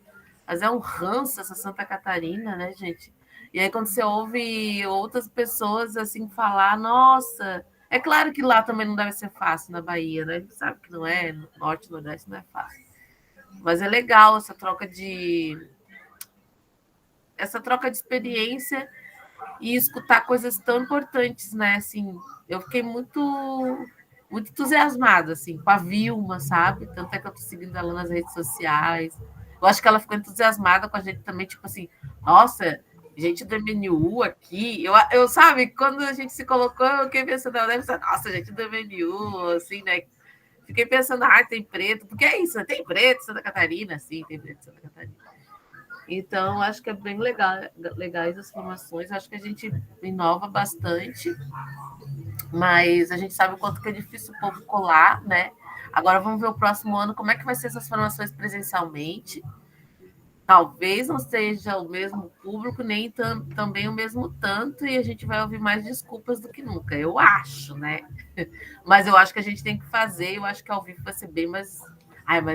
S8: mas é um ranço essa Santa Catarina, né, gente? E aí quando você ouve outras pessoas, assim, falar, nossa, é claro que lá também não deve ser fácil na Bahia, né, a gente sabe que não é, no Norte, no Nordeste não é fácil, mas é legal essa troca de experiência e escutar coisas tão importantes, né? Assim, eu fiquei muito entusiasmada, assim, com a Vilma, sabe? Tanto é que eu tô seguindo ela nas redes sociais. Eu acho que ela ficou entusiasmada com a gente também, tipo assim, nossa, gente do MNU aqui. Eu sabe, quando a gente se colocou, eu fiquei pensando, ela deve ser, nossa, gente do MNU, assim, né? Fiquei pensando, tem preto, porque é isso, tem preto em Santa Catarina, sim, tem preto em Santa Catarina. Então, acho que é bem legais as formações. Acho que a gente inova bastante, mas a gente sabe o quanto que é difícil o povo colar, né? Agora vamos ver o próximo ano como é que vai ser essas formações presencialmente. Talvez não seja o mesmo público, nem também o mesmo tanto, e a gente vai ouvir mais desculpas do que nunca, eu acho, né? Mas eu acho que a gente tem que fazer, eu acho que ao vivo vai ser bem mais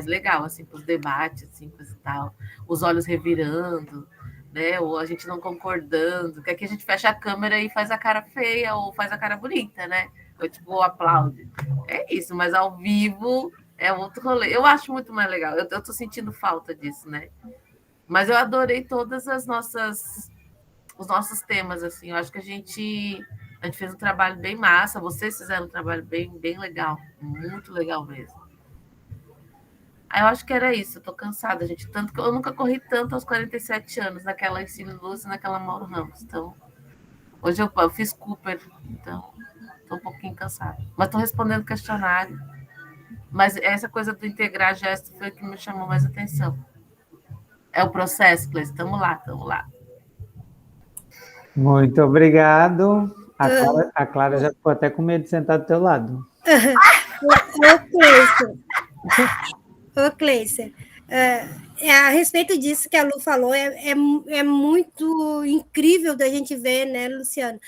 S8: legal, assim, para os debates, assim, coisa e tal, os olhos revirando, né? Ou a gente não concordando, que aqui a gente fecha a câmera e faz a cara feia ou faz a cara bonita, né? Ou tipo, aplaude. É isso, mas ao vivo é outro rolê. Eu acho muito mais legal, eu tô sentindo falta disso, né? Mas eu adorei todas os nossos temas, assim, eu acho que a gente fez um trabalho bem massa, vocês fizeram um trabalho bem legal, muito legal mesmo. Eu acho que era isso, eu tô cansada, gente. Tanto que eu nunca corri tanto aos 47 anos, naquela Ensino Luz e naquela Mauro Ramos. Então, hoje eu fiz Cooper, então tô um pouquinho cansada. Mas tô respondendo questionário. Mas essa coisa do integrar gesto foi o que me chamou mais atenção. É o processo, Cleiton. Estamos lá.
S1: Muito obrigado. A Clara já ficou até com medo de sentar do teu lado.
S11: Ô, Cleiser, a respeito disso que a Lu falou, é muito incrível da gente ver, né, Luciano?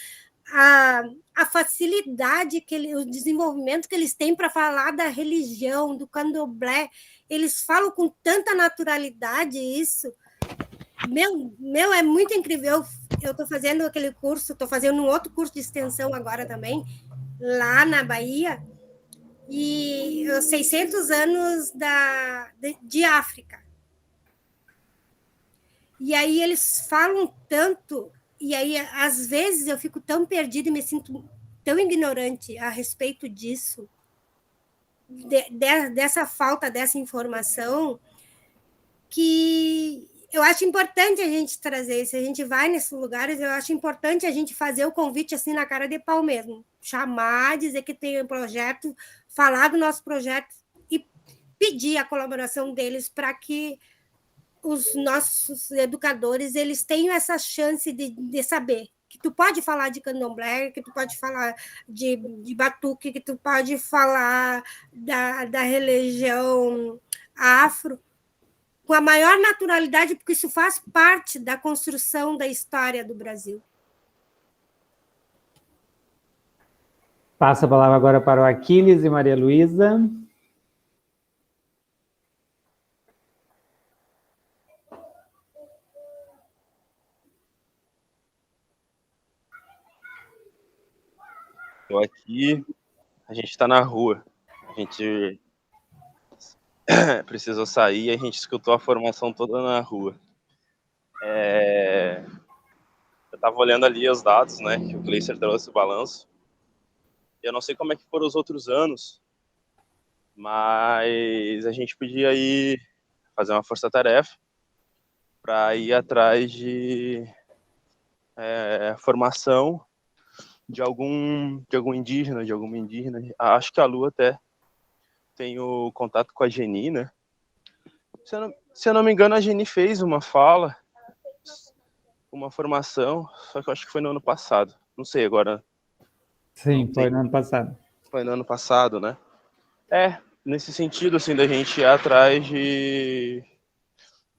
S11: A facilidade, o desenvolvimento que eles têm para falar da religião, do candomblé, eles falam com tanta naturalidade isso. Meu, é muito incrível. Eu estou fazendo aquele curso, estou fazendo um outro curso de extensão agora também, lá na Bahia, e 600 anos de África. E aí eles falam tanto, e aí às vezes eu fico tão perdida e me sinto tão ignorante a respeito disso, dessa falta dessa informação, que eu acho importante a gente trazer. Se a gente vai nesses lugares, eu acho importante a gente fazer o convite assim na cara de pau mesmo, chamar, dizer que tem um projeto, falar do nosso projeto e pedir a colaboração deles para que os nossos educadores eles tenham essa chance de saber que tu pode falar de candomblé, que tu pode falar de batuque, que tu pode falar da religião afro, com a maior naturalidade, porque isso faz parte da construção da história do Brasil.
S1: Passo a palavra agora para o Aquiles e Maria Luísa.
S2: Estou aqui, a gente está na rua, a gente precisou sair, a gente escutou a formação toda na rua. estava olhando ali os dados, né, que o Gleiser trouxe o balanço. Eu não sei como é que foram os outros anos, mas a gente podia ir fazer uma força-tarefa para ir atrás de formação de algum indígena, de alguma indígena. Acho que a Lu até tem o contato com a Geni, né? Se eu não me engano, a Geni fez uma fala, uma formação, só que eu acho que foi no ano passado. Não sei agora.
S1: Sim, foi no ano passado.
S2: Foi no ano passado, né? Nesse sentido, assim, da gente ir atrás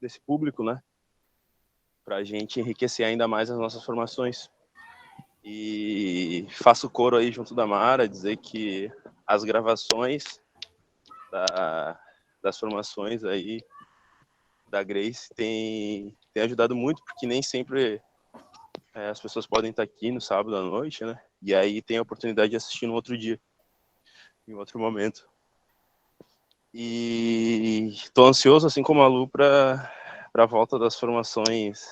S2: desse público, né? Pra gente enriquecer ainda mais as nossas formações. E faço coro aí junto da Mara, dizer que as gravações das formações aí da Grace tem ajudado muito, porque nem sempre as pessoas podem estar aqui no sábado à noite, né? E aí tem a oportunidade de assistir no outro dia, em outro momento. E estou ansioso, assim como a Lu, para a volta das formações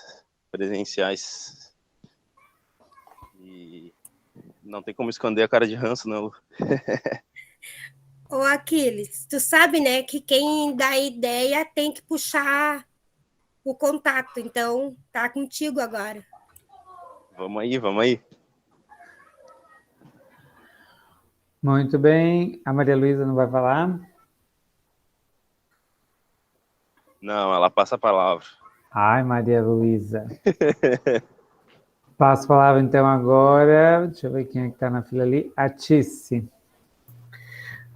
S2: presenciais. E não tem como esconder a cara de ranço, né, Lu?
S11: Ô, Aquiles, tu sabe, né, que quem dá ideia tem que puxar o contato, então tá contigo agora.
S2: Vamos aí.
S1: Muito bem. A Maria Luísa não vai falar?
S2: Não, ela passa a palavra.
S1: Ai, Maria Luísa. Passo a palavra, então, agora. Deixa eu ver quem é que está na fila ali. A Tice.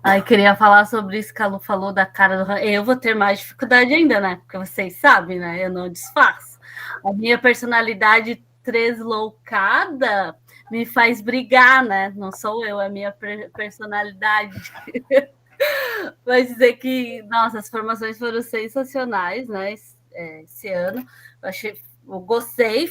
S12: Ai, queria falar sobre isso que a Lu falou da cara do... Eu vou ter mais dificuldade ainda, né? Porque vocês sabem, né? Eu não disfarço. A minha personalidade tresloucada me faz brigar, né? Não sou eu, é a minha personalidade. Mas dizer que, nossa, as formações foram sensacionais, né? Esse ano. Eu gostei,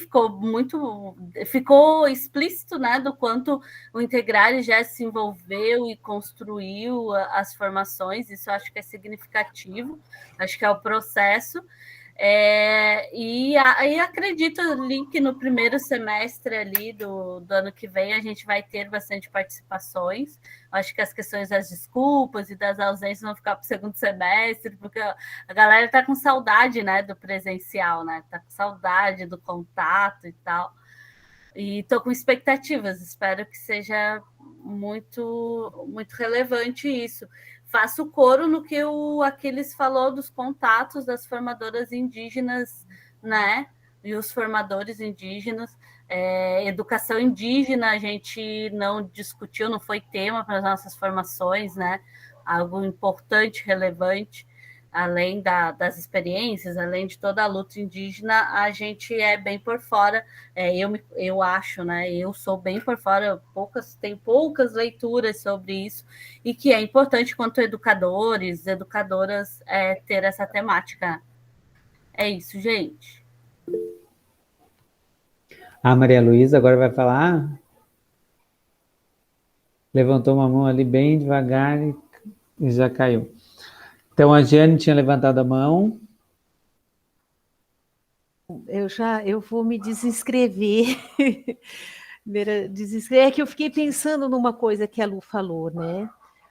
S12: ficou explícito, né, do quanto o Integrar já se envolveu e construiu as formações. Isso eu acho que é significativo, acho que é o processo. E acredito ali que no primeiro semestre ali do ano que vem a gente vai ter bastante participações. Acho que as questões das desculpas e das ausências vão ficar para o segundo semestre, porque a galera está com saudade, né, do presencial, né? Está com saudade do contato e tal. E estou com expectativas, espero que seja muito, muito relevante isso. Faço coro no que o Aquiles falou dos contatos das formadoras indígenas, né? E os formadores indígenas. Educação indígena a gente não discutiu, não foi tema para as nossas formações, né? Algo importante, relevante, além das experiências, além de toda a luta indígena, a gente é bem por fora. Eu acho, né? Eu sou bem por fora, tenho poucas leituras sobre isso, e que é importante, quanto educadores, educadoras, ter essa temática. É isso, gente.
S1: A Maria Luísa agora vai falar. Levantou uma mão ali bem devagar e já caiu. Então, a Jane tinha levantado a mão.
S10: Eu vou me desinscrever. É que eu fiquei pensando numa coisa que a Lu falou, né?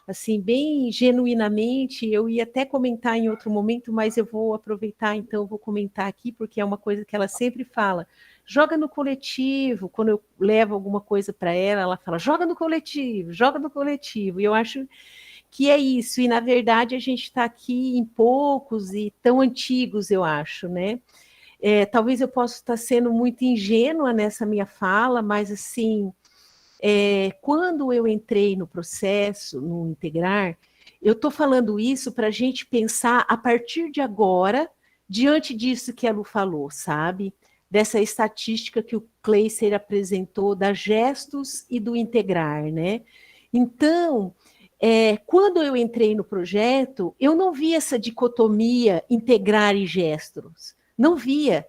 S10: Assim, bem genuinamente, eu ia até comentar em outro momento, mas eu vou aproveitar, então, vou comentar aqui, porque é uma coisa que ela sempre fala. Joga no coletivo. Quando eu levo alguma coisa para ela fala, joga no coletivo, joga no coletivo. E eu acho que é isso. E, na verdade, a gente está aqui em poucos e tão antigos, eu acho, né? Talvez eu possa estar sendo muito ingênua nessa minha fala, mas, assim, quando eu entrei no processo, no Integrar, eu estou falando isso para a gente pensar a partir de agora, diante disso que a Lu falou, sabe? Dessa estatística que o Gleiser apresentou, das gestos e do Integrar, né? Então, quando eu entrei no projeto, eu não vi essa dicotomia Integrar e gestos. Não via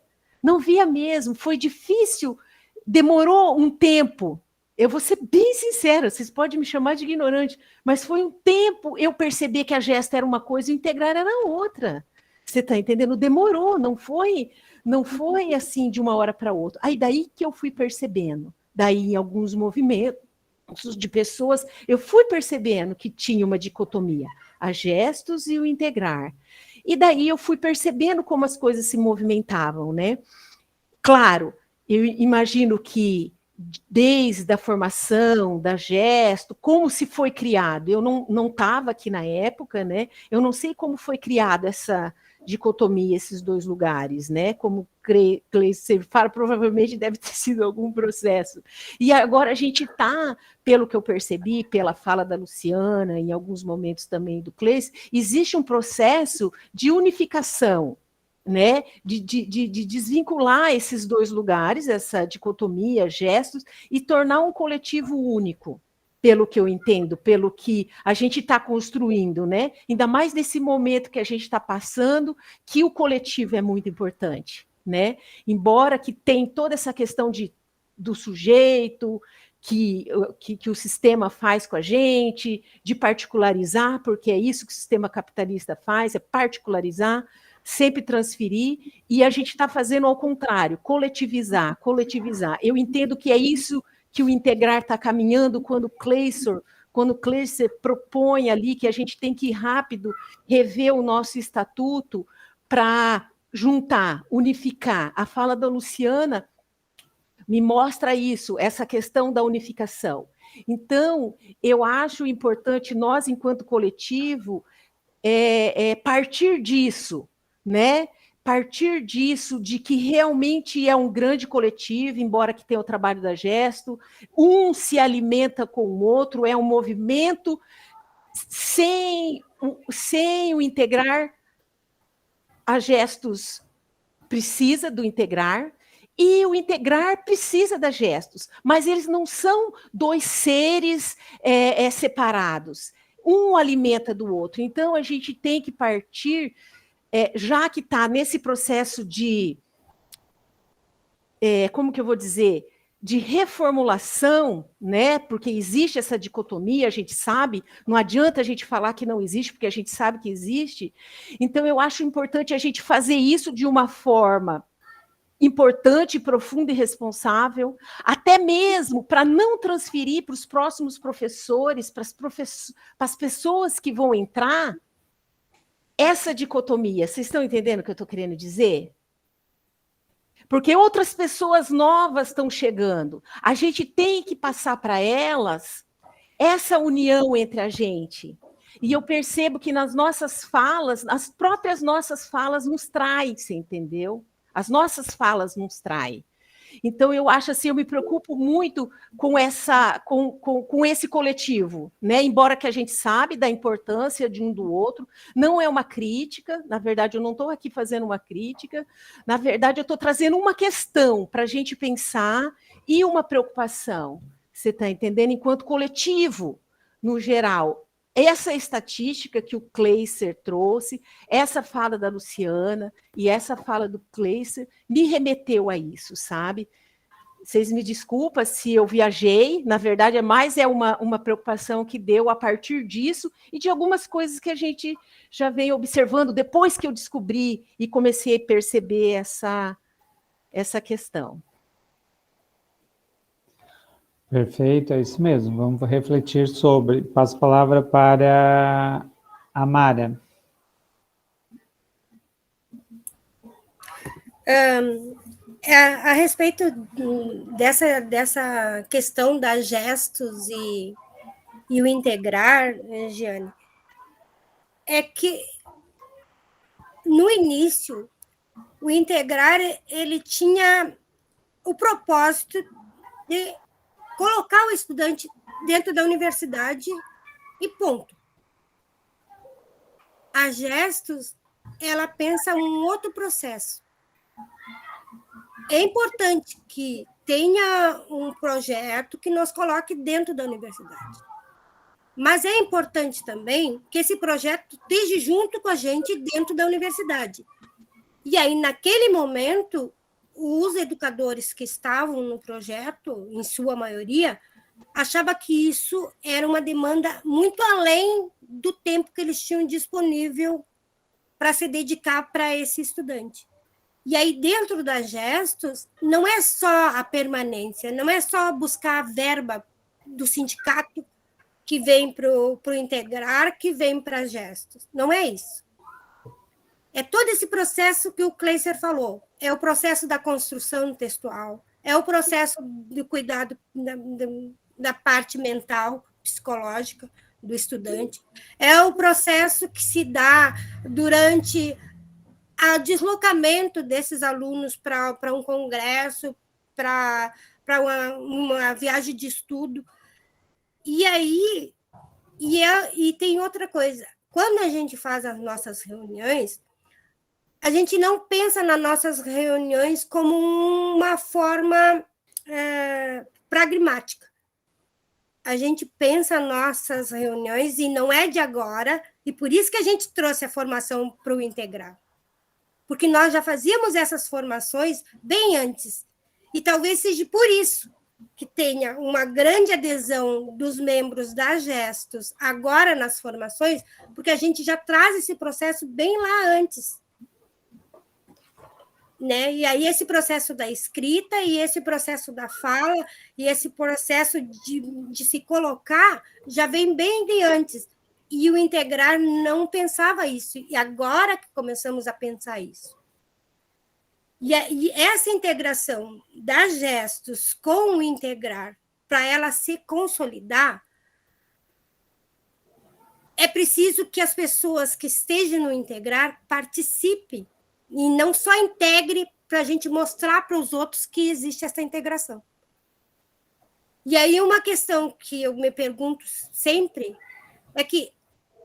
S10: mesmo, foi difícil, demorou um tempo. Eu vou ser bem sincera, vocês podem me chamar de ignorante, mas foi um tempo eu perceber que a gesto era uma coisa e o Integrar era outra. Você está entendendo? Demorou, não foi assim de uma hora para outra. Aí daí que eu fui percebendo, daí em alguns movimentos de pessoas, eu fui percebendo que tinha uma dicotomia, a gestos e o integrar. E daí eu fui percebendo como as coisas se movimentavam, né? Claro, eu imagino que desde a formação, da gesto, como se foi criado. Eu não estava aqui na época, né? Eu não sei como foi criada essa dicotomia, esses dois lugares, né? Como Cleiser fala, provavelmente deve ter sido algum processo. E agora a gente está, pelo que eu percebi, pela fala da Luciana, em alguns momentos também do Cleiser, existe um processo de unificação, né, de desvincular esses dois lugares, essa dicotomia, gestos, e tornar um coletivo único, pelo que eu entendo, pelo que a gente está construindo, né? Ainda mais nesse momento que a gente está passando, que o coletivo é muito importante, né? Embora que tem toda essa questão do sujeito, que o sistema faz com a gente, de particularizar, porque é isso que o sistema capitalista faz, é particularizar, sempre transferir, e a gente está fazendo ao contrário, coletivizar. Eu entendo que é isso que o integrar está caminhando quando o Cleiser propõe ali que a gente tem que ir rápido rever o nosso estatuto para juntar, unificar. A fala da Luciana me mostra isso, essa questão da unificação. Então, eu acho importante nós, enquanto coletivo, partir disso, né? Partir disso, de que realmente é um grande coletivo, embora que tenha o trabalho da gesto, um se alimenta com o outro, é um movimento sem o integrar, a gestos precisa do integrar, e o integrar precisa da gestos, mas eles não são dois seres separados. Um alimenta do outro. Então, a gente tem que partir, já que está nesse processo de, como que eu vou dizer, de reformulação, né? Porque existe essa dicotomia, a gente sabe, não adianta a gente falar que não existe, porque a gente sabe que existe. Então, eu acho importante a gente fazer isso de uma forma importante, profunda e responsável, até mesmo para não transferir para os próximos professores, para as pessoas que vão entrar, essa dicotomia. Vocês estão entendendo o que eu estou querendo dizer? Porque outras pessoas novas estão chegando. A gente tem que passar para elas essa união entre a gente. E eu percebo que nas nossas falas, as próprias nossas falas nos traem, você entendeu? As nossas falas nos traem. Então, eu acho assim, eu me preocupo muito com esse coletivo, né? Embora que a gente sabe da importância de um do outro, não é uma crítica, na verdade, eu não estou aqui fazendo uma crítica, na verdade, eu estou trazendo uma questão para a gente pensar e uma preocupação, você está entendendo? Enquanto coletivo, no geral. Essa estatística que o Cleiser trouxe, essa fala da Luciana e essa fala do Cleiser me remeteu a isso, sabe? Vocês me desculpem se eu viajei, na verdade, é uma preocupação que deu a partir disso e de algumas coisas que a gente já vem observando depois que eu descobri e comecei a perceber essa questão.
S1: Perfeito, é isso mesmo. Vamos refletir sobre. Passo a palavra para a Mara.
S11: A respeito dessa questão das gestos e o integrar, Giane, é que no início o integrar ele tinha o propósito de colocar o estudante dentro da universidade e ponto. A gestos, ela pensa um outro processo. É importante que tenha um projeto que nos coloque dentro da universidade. Mas é importante também que esse projeto esteja junto com a gente dentro da universidade. E aí, naquele momento, os educadores que estavam no projeto, em sua maioria, achavam que isso era uma demanda muito além do tempo que eles tinham disponível para se dedicar para esse estudante. E aí, dentro das gestos, não é só a permanência, não é só buscar a verba do sindicato que vem para o integrar, que vem para gestos. Não é isso. É todo esse processo que o Kleiser falou. É o processo da construção textual, é o processo do cuidado da parte mental, psicológica do estudante, é o processo que se dá durante o deslocamento desses alunos para um congresso, para uma viagem de estudo. E aí, e tem outra coisa, quando a gente faz as nossas reuniões, a gente não pensa nas nossas reuniões como uma forma pragmática. A gente pensa nossas reuniões, e não é de agora, e por isso que a gente trouxe a formação para o integrar. Porque nós já fazíamos essas formações bem antes. E talvez seja por isso que tenha uma grande adesão dos membros da Gestos agora nas formações, porque a gente já traz esse processo bem lá antes. Né? E aí esse processo da escrita, e esse processo da fala, e esse processo de se colocar já vem bem de antes. E o integrar não pensava isso, e agora que começamos a pensar isso. E essa integração das gestos com o integrar, para ela se consolidar, é preciso que as pessoas que estejam no integrar participem, e não só integre para a gente mostrar para os outros que existe essa integração. E aí uma questão que eu me pergunto sempre é que,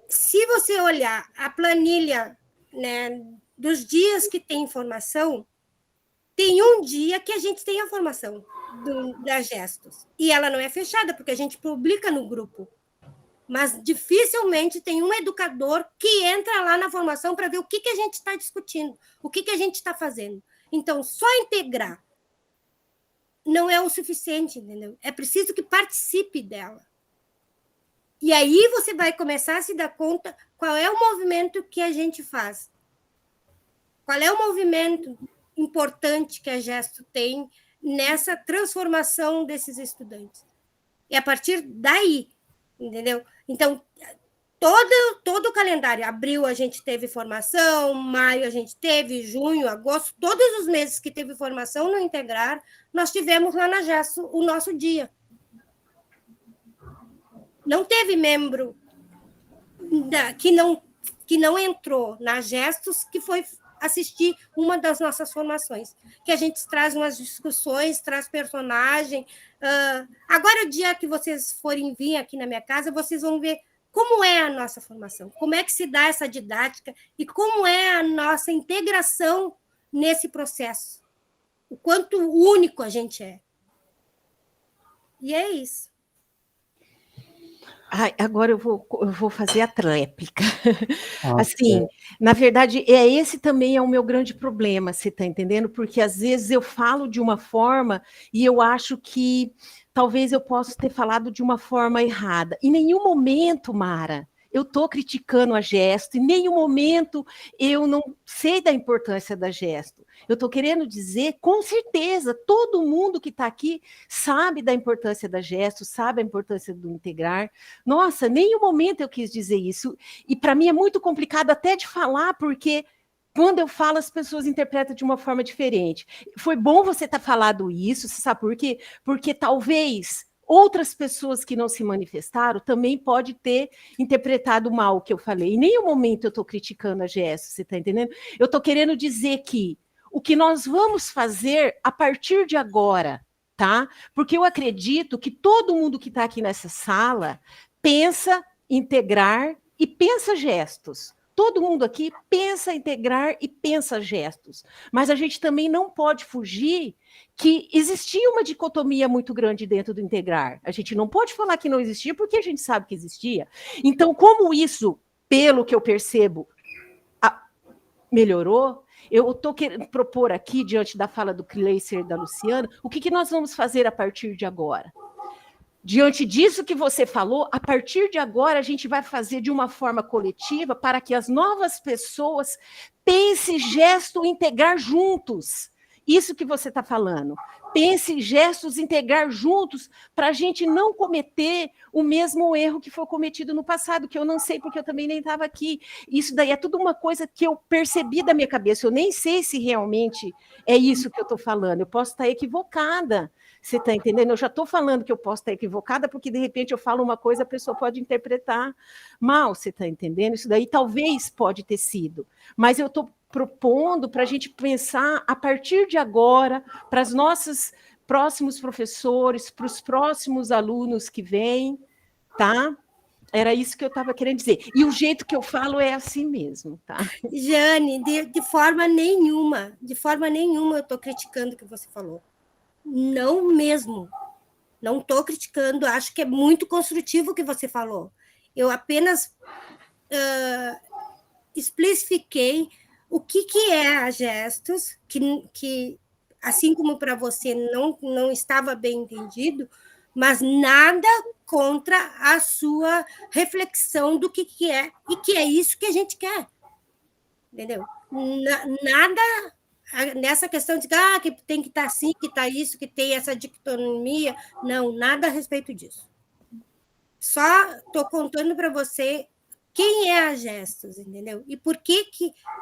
S11: se você olhar a planilha, né, dos dias que tem formação, tem um dia que a gente tem a formação das Gestos, e ela não é fechada, porque a gente publica no grupo. Mas dificilmente tem um educador que entra lá na formação para ver o que a gente está discutindo, o que a gente está fazendo. Então, só integrar não é o suficiente, entendeu? É preciso que participe dela. E aí você vai começar a se dar conta qual é o movimento que a gente faz. Qual é o movimento importante que a Gesto tem nessa transformação desses estudantes. E a partir daí, entendeu? Então, todo o calendário, abril a gente teve formação, maio a gente teve, junho, agosto, todos os meses que teve formação no integrar, nós tivemos lá na Gesto o nosso dia. Não teve membro que não entrou na Gestos que foi assistir uma das nossas formações, que a gente traz umas discussões, traz personagem. Agora, o dia que vocês forem vir aqui na minha casa, vocês vão ver como é a nossa formação, como é que se dá essa didática e como é a nossa integração nesse processo, o quanto único a gente é. E é isso.
S10: Ai, agora eu vou fazer a tréplica. Assim, na verdade, esse também é o meu grande problema, você está entendendo? Porque às vezes eu falo de uma forma e eu acho que talvez eu possa ter falado de uma forma errada. Em nenhum momento, Mara, eu estou criticando a Gesto, em nenhum momento eu não sei da importância da Gesto. Eu estou querendo dizer, com certeza, todo mundo que está aqui sabe da importância da Gesto, sabe a importância do integrar. Nossa, em nenhum momento eu quis dizer isso. E para mim é muito complicado até de falar, porque quando eu falo, as pessoas interpretam de uma forma diferente. Foi bom você ter falado isso, você sabe por quê? Porque talvez outras pessoas que não se manifestaram também podem ter interpretado mal o que eu falei. Em nenhum momento eu estou criticando a Gesto, você está entendendo? Eu estou querendo dizer que o que nós vamos fazer a partir de agora, tá? Porque eu acredito que todo mundo que está aqui nessa sala pensa integrar e pensa gestos. Todo mundo aqui pensa integrar e pensa gestos. Mas a gente também não pode fugir que existia uma dicotomia muito grande dentro do integrar. A gente não pode falar que não existia porque a gente sabe que existia. Então, como isso, pelo que eu percebo, melhorou, eu estou querendo propor aqui, diante da fala do Kleiser e da Luciana, o que nós vamos fazer a partir de agora? diante disso que você falou, a partir de agora a gente vai fazer de uma forma coletiva para que as novas pessoas pensem gesto integrar juntos. Isso que você está falando. Pense em gestos integrar juntos para a gente não cometer o mesmo erro que foi cometido no passado, que eu não sei porque eu também nem estava aqui. Isso daí é tudo uma coisa que eu percebi da minha cabeça. Eu nem sei se realmente é isso que eu estou falando. Eu posso estar equivocada. Você está entendendo? Eu já estou falando que eu posso estar equivocada porque, de repente, eu falo uma coisa, a pessoa pode interpretar mal. Você está entendendo? Isso daí talvez pode ter sido. Mas eu estou propondo para a gente pensar a partir de agora, para os nossos próximos professores, para os próximos alunos que vêm, tá? Era isso que eu estava querendo dizer. E o jeito que eu falo é assim mesmo, tá?
S11: Jane, de forma nenhuma eu estou criticando o que você falou. Não mesmo. Não estou criticando, acho que é muito construtivo o que você falou. Eu apenas especifiquei o que é a Gestos, que assim como para você não estava bem entendido, mas nada contra a sua reflexão do que é, e que é isso que a gente quer. Entendeu? Nada nessa questão de que tem que estar assim, que está isso, que tem essa dicotomia. Não, nada a respeito disso. Só estou contando para você quem é a Gestos, entendeu? E por que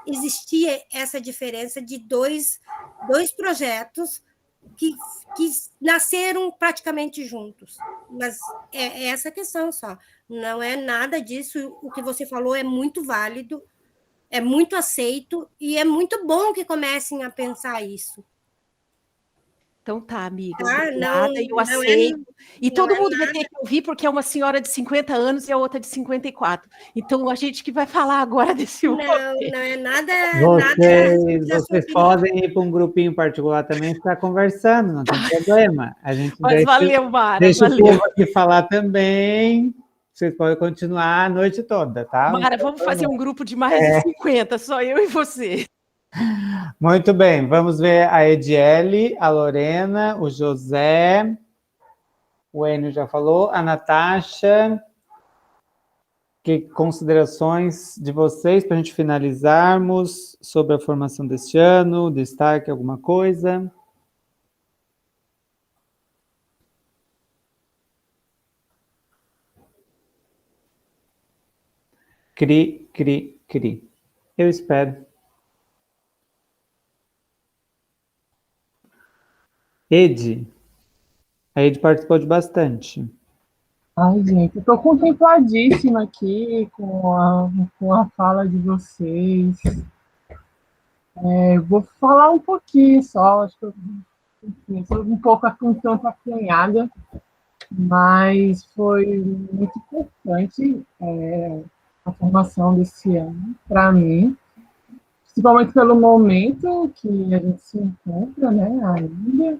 S11: existia essa diferença de dois projetos que nasceram praticamente juntos. Mas é essa questão só. Não é nada disso. O que você falou é muito válido, é muito aceito, e é muito bom que comecem a pensar isso.
S10: Então tá, amiga, obrigada, eu aceito. E todo mundo vai ter que ouvir, porque é uma senhora de 50 anos e a outra de 54. Então, a gente que vai falar agora desse
S11: Não é nada...
S1: Vocês podem ir para um grupinho particular também e ficar conversando, não tem problema. A gente
S10: valeu, Mara.
S1: Deixa o povo aqui falar também. Vocês podem continuar a noite toda, tá?
S10: Mara, vamos fazer um grupo de mais de 50, só eu e você.
S1: Muito bem, vamos ver a Ediele, a Lorena, o José, o Enio já falou, a Natasha. Que considerações de vocês para a gente finalizarmos sobre a formação deste ano? Destaque alguma coisa? Cri. Eu espero. Edi. A Edi participou de bastante.
S4: Ai, gente, eu estou contempladíssima aqui com a fala de vocês. Vou falar um pouquinho só, acho que eu sou um pouco um tanto acanhada, mas foi muito importante a formação desse ano para mim, principalmente pelo momento que a gente se encontra, né, ainda.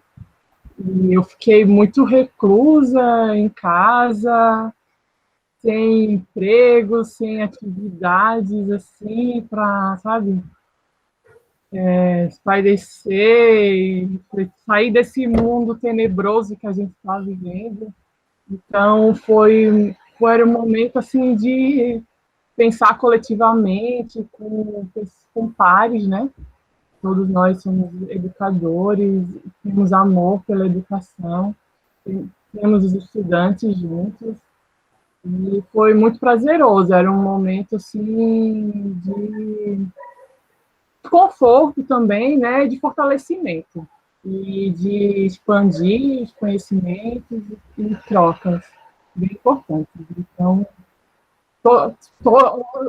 S4: E eu fiquei muito reclusa em casa, sem emprego, sem atividades, assim, para, sabe, espairecer, sair desse mundo tenebroso que a gente está vivendo. Então, foi um momento, assim, de pensar coletivamente, com pares, né? Todos nós somos educadores, temos amor pela educação, temos os estudantes juntos, e foi muito prazeroso, era um momento assim, de conforto também, né, de fortalecimento, e de expandir os conhecimentos e trocas bem importantes. Então, estou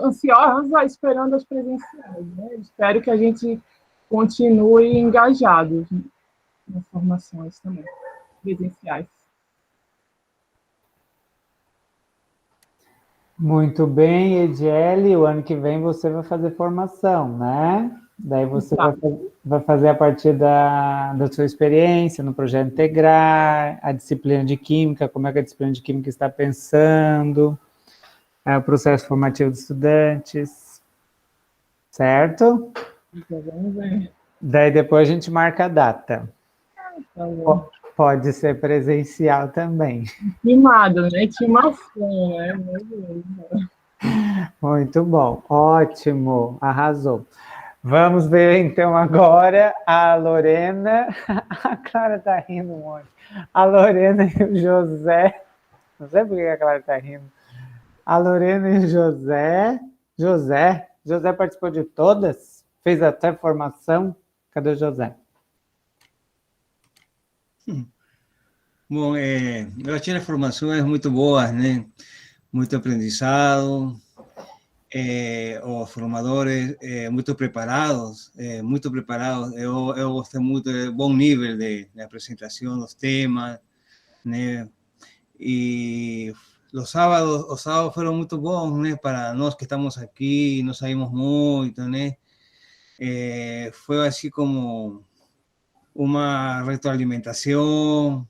S4: ansiosa esperando as presenciais, né? Espero que a gente continue engajados nas formações também, presenciais.
S1: Muito bem, Ediele, o ano que vem você vai fazer formação, né? Daí você vai fazer a partir da sua experiência no projeto Integrar, a disciplina de Química, como é que a disciplina de Química está pensando, o processo formativo dos estudantes, certo?
S4: Vamos ver.
S1: Daí depois a gente marca a data.
S4: Tá bom.
S1: Pode ser presencial também.
S4: Estimado, né? Estimação, né? Meu Deus.
S1: Muito bom, ótimo, arrasou. Vamos ver, então, agora a Lorena. A Clara está rindo um monte. A Lorena e o José. Não sei por que a Clara está rindo. A Lorena e o José. José participou de todas? Fez até formação? Cadê o José?
S6: Bom, eu achei as formações muito boas, né? Muito aprendizado. Os formadores muito preparados, eu gostei muito, bom nível de apresentação dos temas, né? E os sábados foram muito bons, né? Para nós que estamos aqui, não saímos muito, né? Foi assim como uma retroalimentação,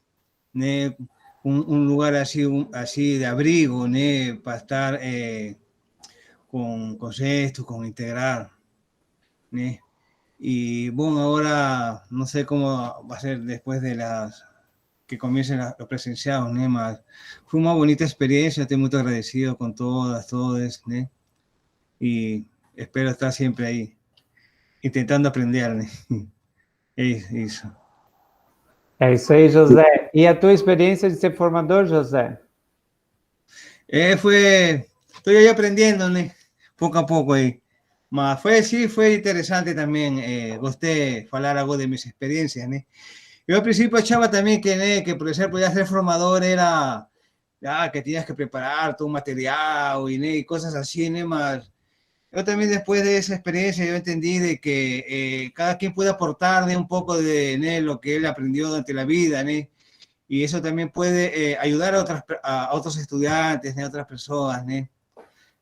S6: né? Un lugar así de abrigo, né? Para estar con gestos, con integrar, ¿né? Y bueno, ahora no sé cómo va a ser después de que comiencen los presenciados, ¿né? Mas fue una bonita experiencia, estoy muy agradecido con todos, ¿né? Y espero estar siempre ahí, intentando aprender, ¿né? Isso.
S1: É isso aí, José. E a tua experiência de ser formador, José?
S6: Estoy ahí aprendiendo, ¿no? Poco a poco ahí. Mas fue interesante también. Gosté falar algo de mis experiencias, ¿no? Yo al principio achaba también que por ejemplo, ya ser formador era que tenías que preparar todo un material y cosas así, ¿no? Mas yo también después de esa experiencia yo entendí de que cada quien puede aportar un poco de lo que él aprendió durante la vida, ¿no? Y eso también puede ayudar a otros estudiantes, a otras personas, ¿no?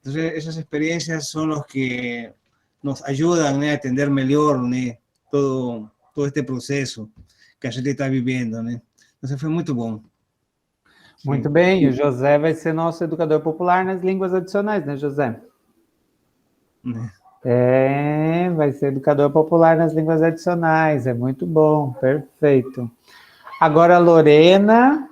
S6: Entonces, esas experiencias son los que nos ayudan, ¿no? A entender mejor, ¿no? todo este proceso que a gente está vivendo, né? Então, foi muito bom.
S1: Muito bem, o José vai ser nosso educador popular nas línguas adicionais, né, José? Vai ser educador popular nas línguas adicionais, é muito bom, perfeito. Agora, a Lorena.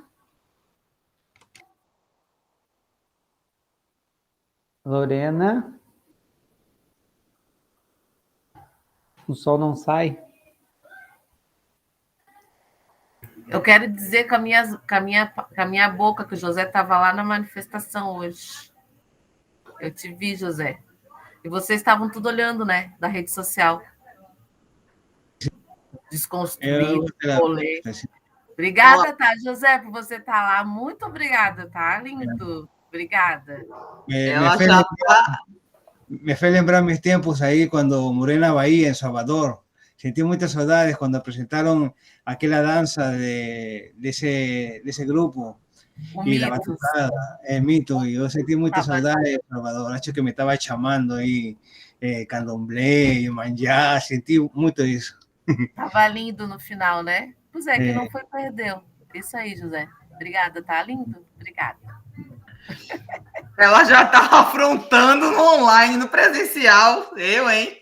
S1: O sol não sai?
S8: Eu quero dizer com a minha boca que o José estava lá na manifestação hoje. Eu te vi, José. E vocês estavam tudo olhando, né? Da rede social. Desconstruir, rolê. Obrigada, tá, José, por você estar lá. Muito obrigada, tá? Lindo. Obrigada.
S6: Me fez lembrar mis tempos ahí cuando moré na Bahía, en Salvador. Sentí muchas saudades cuando presentaron aquella danza de ese grupo. Y la batucada, el mito. Y yo sentí muchas saudades de Salvador. Acho que me estaba chamando ahí, candomblé, manjá. Sentí muito isso.
S8: Tava lindo no final, né? Pois é, que não foi, perdeu. Isso aí, José. Obrigada, tá lindo? Obrigada.
S9: Ela já estava afrontando no online, no presencial. Eu, hein?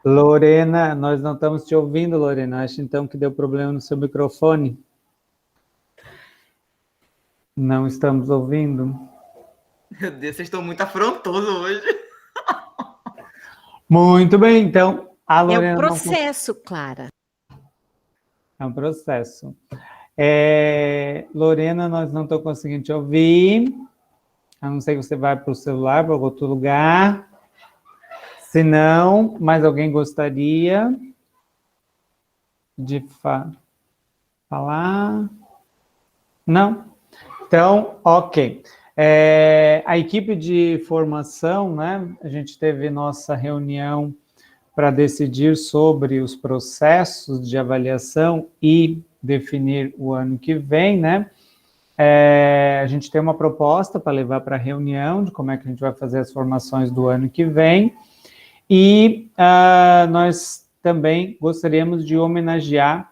S1: Lorena, nós não estamos te ouvindo, Lorena. Acho então que deu problema no seu microfone. Não estamos ouvindo.
S9: Meu Deus, vocês estão muito afrontosos hoje.
S1: Muito bem, então. A Lorena
S10: é um processo, Clara.
S1: É um processo. Lorena, nós não estamos conseguindo te ouvir. A não ser que você vá para o celular, para outro lugar. Se não, mais alguém gostaria de falar? Não? Então, ok. A equipe de formação, né? A gente teve nossa reunião para decidir sobre os processos de avaliação e definir o ano que vem, né? A gente tem uma proposta para levar para a reunião de como é que a gente vai fazer as formações do ano que vem. E nós também gostaríamos de homenagear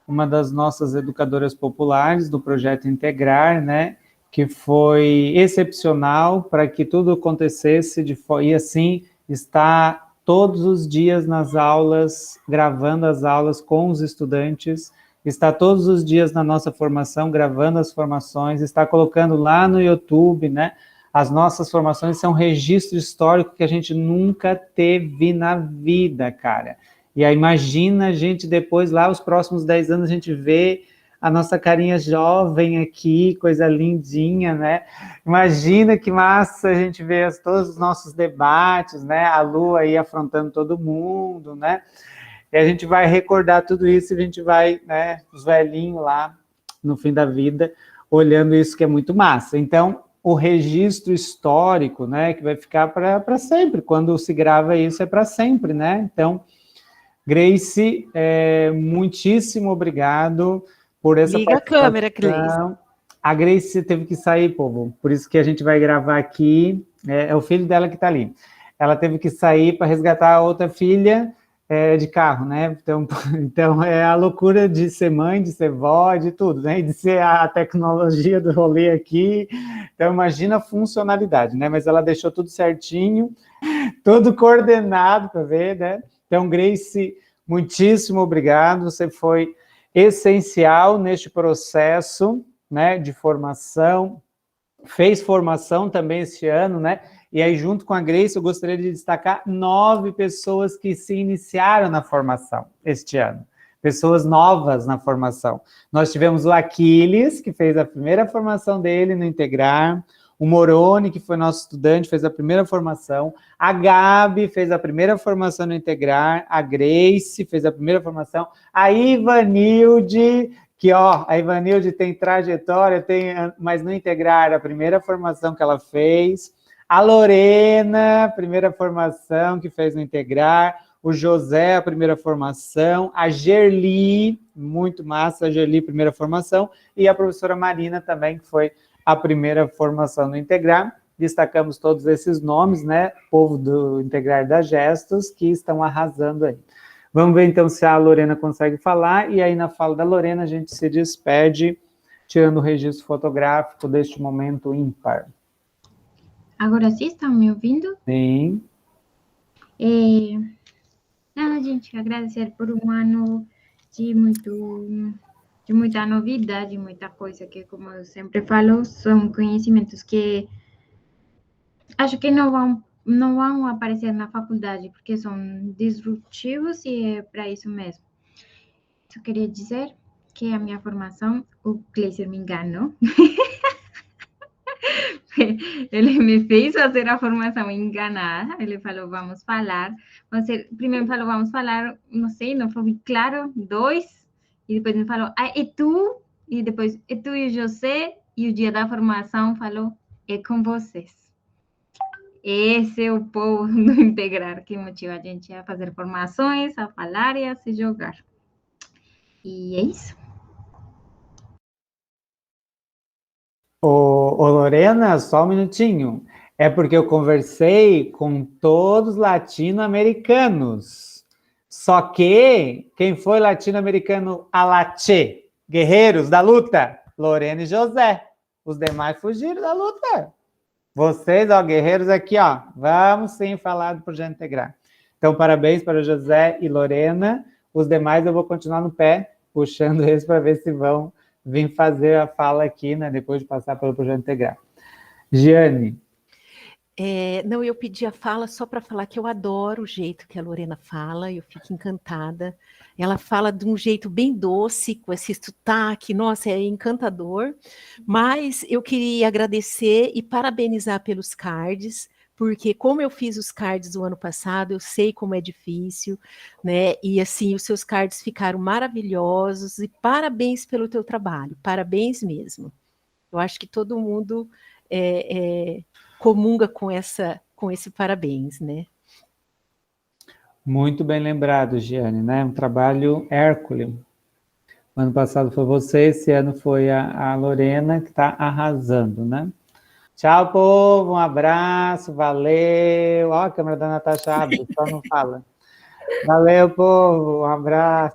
S1: uma das nossas educadoras populares do Projeto Integrar, né, que foi excepcional para que tudo acontecesse e assim está todos os dias nas aulas, gravando as aulas com os estudantes está todos os dias na nossa formação, gravando as formações, está colocando lá no YouTube, né? As nossas formações são um registro histórico que a gente nunca teve na vida, cara. E aí imagina a gente depois, lá, os próximos 10 anos, a gente vê a nossa carinha jovem aqui, coisa lindinha, né? Imagina que massa a gente vê todos os nossos debates, né? A Lu aí afrontando todo mundo, né? E a gente vai recordar tudo isso, e a gente vai, né, os velhinhos lá, no fim da vida, olhando isso que é muito massa. Então, o registro histórico, né, que vai ficar para sempre, quando se grava isso é para sempre, né? Então, Grace, muitíssimo obrigado por essa
S10: Liga a câmera, Grace.
S1: A Grace teve que sair, povo, por isso que a gente vai gravar aqui, é o filho dela que está ali. Ela teve que sair para resgatar a outra filha, de carro, né? Então é a loucura de ser mãe, de ser vó, de tudo, né? E de ser a tecnologia do rolê aqui. Então imagina a funcionalidade, né? Mas ela deixou tudo certinho, tudo coordenado para ver, né? Então, Grace, muitíssimo obrigado. Você foi essencial neste processo, né, de formação. Fez formação também este ano, né? E aí, junto com a Grace, eu gostaria de destacar 9 pessoas que se iniciaram na formação este ano. Pessoas novas na formação. Nós tivemos o Aquiles, que fez a primeira formação dele no Integrar. O Moroni, que foi nosso estudante, fez a primeira formação. A Gabi fez a primeira formação no Integrar. A Grace fez a primeira formação. A Ivanilde, que, ó, a Ivanilde tem trajetória, mas no Integrar, a primeira formação que ela fez. A Lorena, primeira formação que fez no Integrar. O José, a primeira formação. A Gerli, muito massa, a Gerli, primeira formação. E a professora Marina também, que foi a primeira formação no Integrar. Destacamos todos esses nomes, né? Povo do Integrar da Gestos, que estão arrasando aí. Vamos ver, então, se a Lorena consegue falar. E aí, na fala da Lorena, a gente se despede, tirando o registro fotográfico deste momento ímpar.
S7: Agora sim, estão me ouvindo?
S1: Sim.
S7: Nada, gente, agradecer por um ano de muita novidade, muita coisa que, como eu sempre falo, são conhecimentos que acho que não vão aparecer na faculdade, porque são disruptivos e é para isso mesmo. Só queria dizer que a minha formação, o Gleiser me enganou. Ele me fez fazer a formação enganada. Ele falou, vamos falar. Primeiro falou, vamos falar, não sei, não foi claro, 2. E depois me falou, é tu? E depois, é tu e o José? E o dia da formação falou, é com vocês. Esse é o povo do Integrar que motiva a gente a fazer formações, a falar e a se jogar. E é isso.
S1: Ô, Lorena, só um minutinho. É porque eu conversei com todos latino-americanos. Só que quem foi latino-americano a lache? Guerreiros da luta? Lorena e José. Os demais fugiram da luta. Vocês, ó, guerreiros aqui, ó. Vamos sim falar do Projeto Integrar. Então, parabéns para José e Lorena. Os demais eu vou continuar no pé, puxando eles para ver se vão vir fazer a fala aqui, né, depois de passar pelo Projeto Integrar. Giane.
S10: Não, eu pedi a fala só para falar que eu adoro o jeito que a Lorena fala, eu fico encantada. Ela fala de um jeito bem doce, com esse sotaque, nossa, é encantador. Mas eu queria agradecer e parabenizar pelos cards, porque como eu fiz os cards o ano passado, eu sei como é difícil, né? E assim, os seus cards ficaram maravilhosos e parabéns pelo teu trabalho, parabéns mesmo. Eu acho que todo mundo comunga com esse parabéns, né?
S1: Muito bem lembrado, Giane, né? Um trabalho hércules. Ano passado foi você, esse ano foi a Lorena, que está arrasando, né? Tchau, povo, um abraço, valeu. Ó, a câmera da Natasha abre, só não fala. Valeu, povo, um abraço.